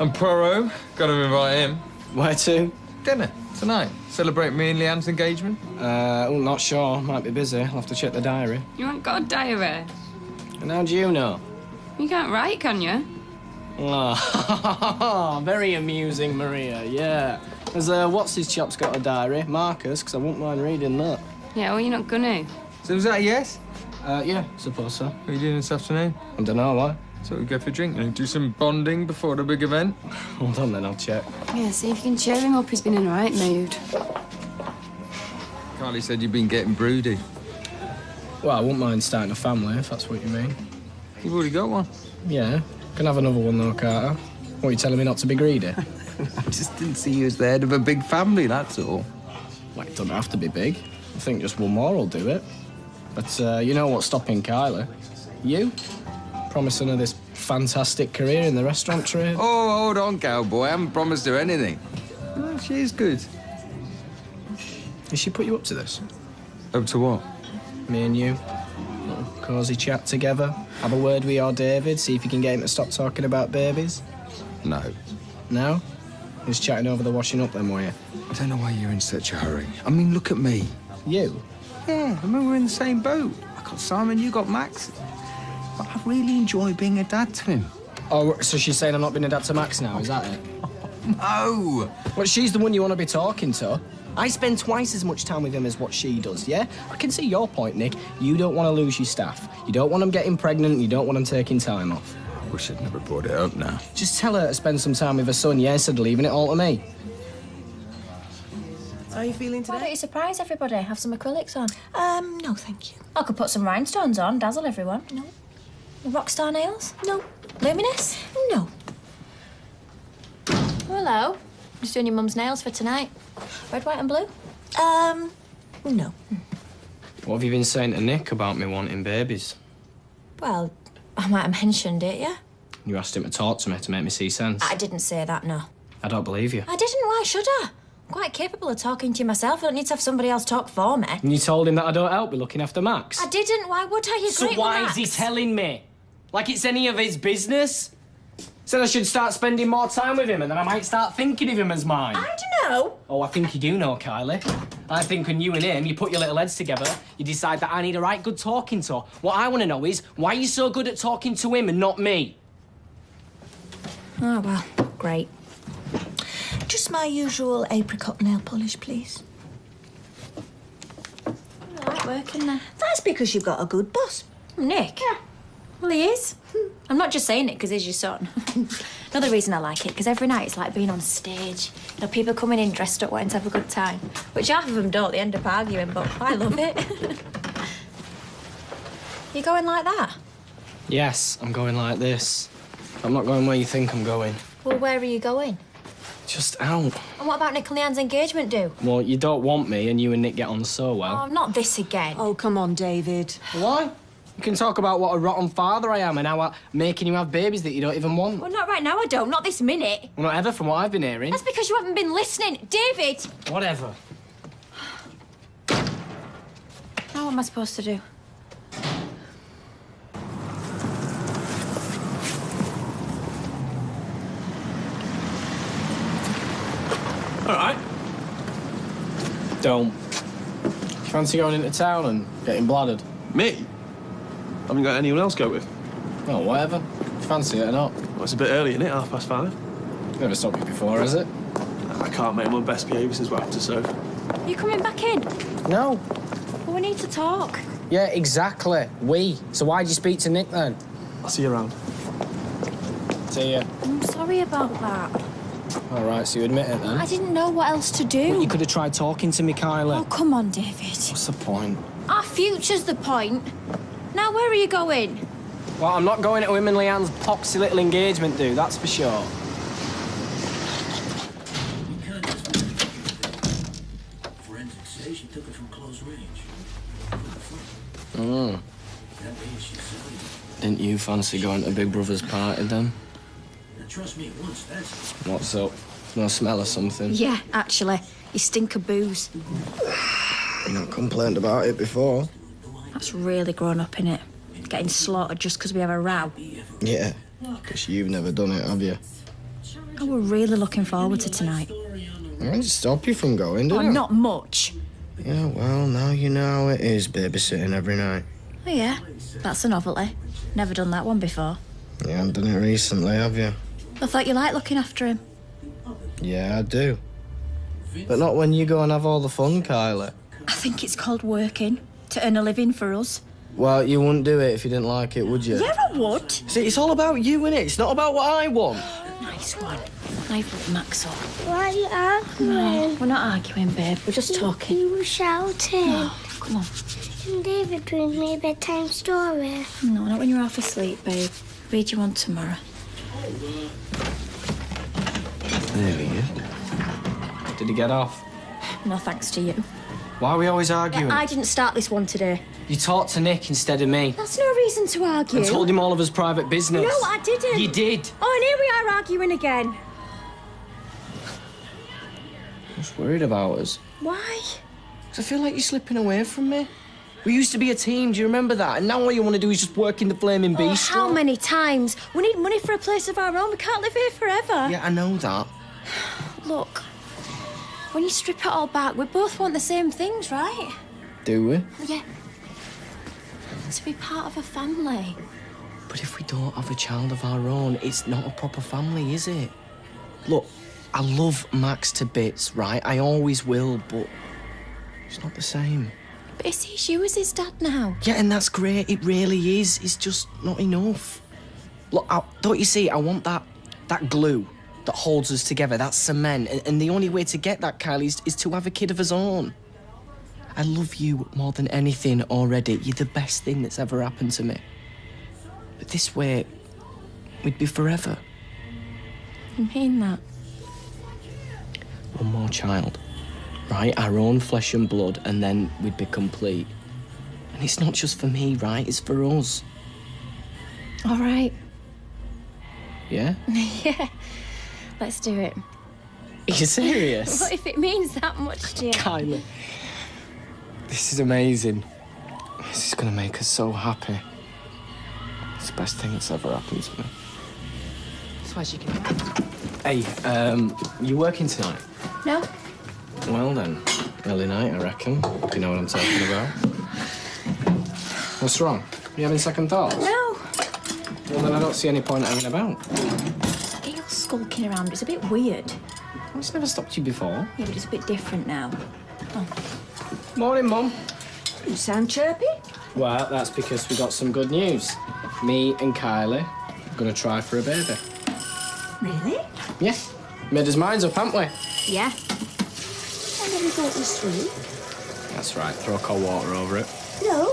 And Poirot, got to invite him. Where to? Dinner, tonight. Celebrate me and Leanne's engagement. Not sure. Might be busy. I'll have to check the diary. You haven't got a diary? And how do you know? You can't write, can you? Oh, very amusing, Maria, yeah. Has, what's-his-chop's got a diary? Marcus, because I wouldn't mind reading that. Yeah, well, you're not gonna. So was that a yes? Yeah, suppose so. What are you doing this afternoon? I don't know, why? So we go for a drink and do some bonding before the big event? Hold on then, I'll check. Yeah, see if you can cheer him up, he's been in the right mood. Carly said you've been getting broody. Well, I wouldn't mind starting a family, if that's what you mean. You've already got one. Yeah. Can have another one, though, Carter. What, are you telling me not to be greedy? I just didn't see you as the head of a big family, that's all. Well, it doesn't have to be big. I think just one more will do it. But you know what's stopping Kyla? You. Promising her this fantastic career in the restaurant trade. Oh, hold on, cowboy. I haven't promised her anything. Oh, she is good. Has she put you up to this? Up to what? Me and you. Little cosy chat together. Have a word with your David, see if you can get him to stop talking about babies. No. No? Just chatting over the washing up then, were you? I don't know why you're in such a hurry. I mean, look at me. You? Yeah, I mean, we're in the same boat. I got Simon, you got Max. But I really enjoy being a dad to him. Oh, so she's saying I'm not being a dad to Max now, is that it? No! Well, she's the one you want to be talking to. I spend twice as much time with him as what she does, yeah? I can see your point, Nick. You don't want to lose your staff. You don't want them getting pregnant, you don't want them taking time off. I wish I'd never brought it up now. Just tell her to spend some time with her son, yeah, instead of leaving it all to me. How are you feeling today? Why don't you surprise everybody? Have some acrylics on. No, thank you. I could put some rhinestones on, dazzle everyone. No. Rockstar nails? No. Luminous? No. Oh, hello. Just doing your mum's nails for tonight. Red, white and blue? No. What have you been saying to Nick about me wanting babies? Well, I might have mentioned it, yeah? You asked him to talk to me to make me see sense. I didn't say that, no. I don't believe you. I didn't, why should I? I'm quite capable of talking to you myself. I don't need to have somebody else talk for me. And you told him that I don't help with looking after Max? I didn't, why would I? You're So great why with is he Max. telling me? Like it's any of his business? Said I should start spending more time with him and then I might start thinking of him as mine. I don't know. Oh, I think you do know, Kylie. I think when you and him, you put your little heads together, you decide that I need a right good talking to. What I want to know is, why are you so good at talking to him and not me? Oh, well, great. Just my usual apricot nail polish, please. I like working there. That's because you've got a good boss. Nick? Yeah. Well, he is. I'm not just saying it because he's your son. Another reason I like it, because every night it's like being on stage. You know, people coming in dressed up wanting to have a good time. Which half of them don't, they end up arguing, but I love it. You going like that? Yes, I'm going like this. I'm not going where you think I'm going. Well, where are you going? Just out. And what about Nick and Leanne's engagement do? Well, you don't want me and you and Nick get on so well. Oh, not this again. Oh, come on, David. Why? You can talk about what a rotten father I am and how I'm making you have babies that you don't even want. Well, not right now, I don't. Not this minute. Well, not ever, from what I've been hearing. That's because you haven't been listening. David! Whatever. Now what am I supposed to do? All right. Don't. You fancy going into town and getting bladdered? Me? I haven't got anyone else to go with. Oh, whatever. Fancy it or not. Well, it's a bit early, isn't it? 5:30. Never stopped you before, has it? I can't make my best behaviour since we're after so. Are you coming back in? No. Well, we need to talk. Yeah, exactly. We. So why'd you speak to Nick then? I'll see you around. See ya. I'm sorry about that. All right, so you admit it then? I didn't know what else to do. Well, you could have tried talking to me, Kyla. Oh, come on, David. What's the point? Our future's the point. Now, where are you going? Well, I'm not going to him and Leanne's poxy little engagement, do, that's for sure. Forensics say she took it from close range. Mm. That means she's silly. Didn't you fancy going to Big Brother's party, then? Now, trust me, it was fancy. What's up? No smell or something? Yeah, actually. You stink of booze. You not complained about it before. That's really grown up, innit? Getting slaughtered just because we have a row. Yeah, because you've never done it, have you? I were really looking forward to tonight. I didn't stop you from going, did Oh, I? not much. Yeah, well, now you know how it is babysitting every night. Oh, yeah. That's a novelty. Never done that one before. You haven't done it recently, have you? I thought you liked looking after him. Yeah, I do. But not when you go and have all the fun, Kylie. I think it's called working, to earn a living for us. Well, you wouldn't do it if you didn't like it, would you? Yeah, I would. See, it's all about you, innit? It's not about what I want. Nice one. I've let Max up. Why are you arguing? No, we're not arguing, babe. We're just talking. You were shouting. No, come on. Can David read me a bedtime story? No, not when you're half asleep, babe. Read you one tomorrow. There he is. Did he get off? No thanks to you. Why are we always arguing? I didn't start this one today. You talked to Nick instead of me. That's no reason to argue. And told him all of his private business. No, I didn't. You did. Oh, and here we are arguing again. I was worried about us. Why? 'Cause I feel like you're slipping away from me. We used to be a team, do you remember that? And now all you want to do is just work in the flaming beast. How many times? We need money for a place of our own. We can't live here forever. Yeah, I know that. Look, when you strip it all back, we both want the same things, right? Do we? Yeah. To be part of a family. But if we don't have a child of our own, it's not a proper family, is it? Look, I love Max to bits, right? I always will, but it's not the same. But he sees you as his dad now. Yeah, and that's great. It really is. It's just not enough. Look, don't you see? I want that glue that holds us together, that cement. And the only way to get that, Kylie, is to have a kid of his own. I love you more than anything already. You're the best thing that's ever happened to me. But this way, we'd be forever. You mean that? One more child, right? Our own flesh and blood, and then we'd be complete. And it's not just for me, right? It's for us. All right. Yeah? Yeah. Let's do it. Are you serious? What if it means that much to you? Kylie. This is amazing. This is gonna make us so happy. It's the best thing that's ever happened to me. As far as you can. Hey, you working tonight? No. Well then, early night, I reckon. If you know what I'm talking about. What's wrong? You having second thoughts? No. Well then I don't see any point having about. You're skulking around. It's a bit weird. It's never stopped you before. Yeah, but it's a bit different now. Oh. Morning, Mum. You sound chirpy. Well, that's because we got some good news. Me and Kylie are gonna try for a baby. Really? Yeah. Made his minds up, haven't we? Yeah. I never thought this through. That's right. Throw cold water over it. No,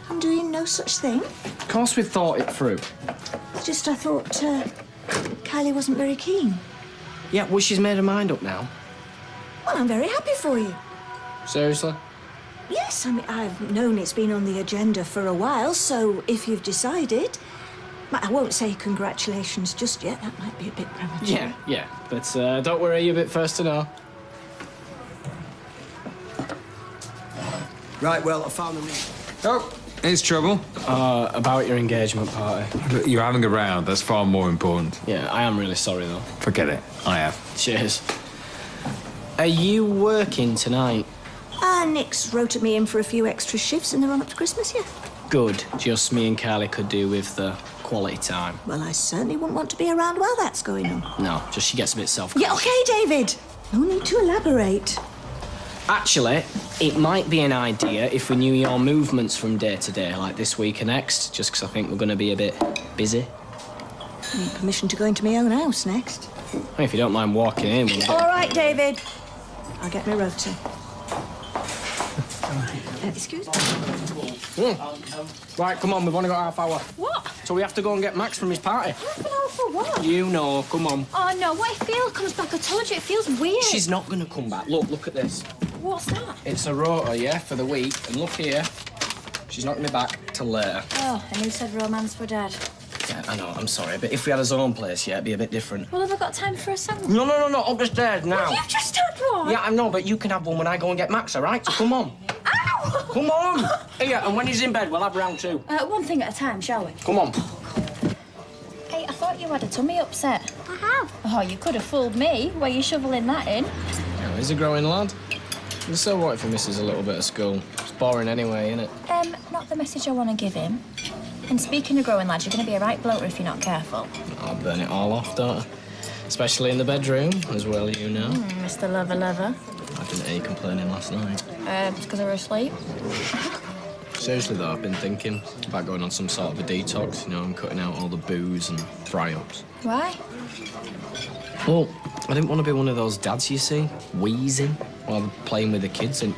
I'm doing no such thing. Of course we thought it through. It's just I thought Kylie wasn't very keen. Yeah, well, she's made her mind up now. Well, I'm very happy for you. Seriously? Yes, I mean, I've known it's been on the agenda for a while, so if you've decided... I won't say congratulations just yet, that might be a bit premature. Yeah. But don't worry, you're a bit first to know. Right, well, I found them. Oh, it's trouble. About your engagement party. Look, you're having a row. That's far more important. Yeah, I am really sorry, though. Forget it. I have. Cheers. Are you working tonight? Nick's rotated me in for a few extra shifts in the run-up to Christmas, yeah. Good. Just me and Kylie could do with the quality time. Well, I certainly wouldn't want to be around while that's going on. No, just she gets a bit self-conscious. Yeah, OK, David. No need to elaborate. Actually, it might be an idea if we knew your movements from day to day, like this week and next, just because I think we're going to be a bit busy. I need permission to go into my own house next. If you don't mind walking in... All right, David. I'll get my rota. Excuse me? Right, come on, we've only got half hour. What? So we have to go and get Max from his party. Half an hour for what? You know, come on. Oh, no, what if Gail comes back? I told you, it feels weird. She's not going to come back. Look at this. What's that? It's a rota, yeah, for the week. And look here, she's not going to be back till later. Oh, and who said romance were dead? Yeah, I know, I'm sorry, but if we had his own place, yeah, it'd be a bit different. Well, have I got time for a sandwich? No, up the stairs now. Well, you've just had one. Yeah, I know, but you can have one when I go and get Max, all right? So come on. Ow! Come on. Here, and when he's in bed, we'll have round two. One thing at a time, shall we? Come on. Hey, I thought you had a tummy upset. I have. Oh, you could have fooled me. Where you shoveling that in? Yeah, he's a growing lad. And so what if he misses a little bit of school? It's boring anyway, isn't it? Not the message I want to give him. And speaking of growing lads, you're going to be a right bloater if you're not careful. I'll burn it all off, don't I? Especially in the bedroom, as well, you know. Mr. Lover. I didn't hear you complaining last night. It's because I was asleep. Seriously, though, I've been thinking about going on some sort of a detox, you know, and cutting out all the booze and fry-ups. Why? Well, I didn't want to be one of those dads, you see, wheezing while they're playing with the kids and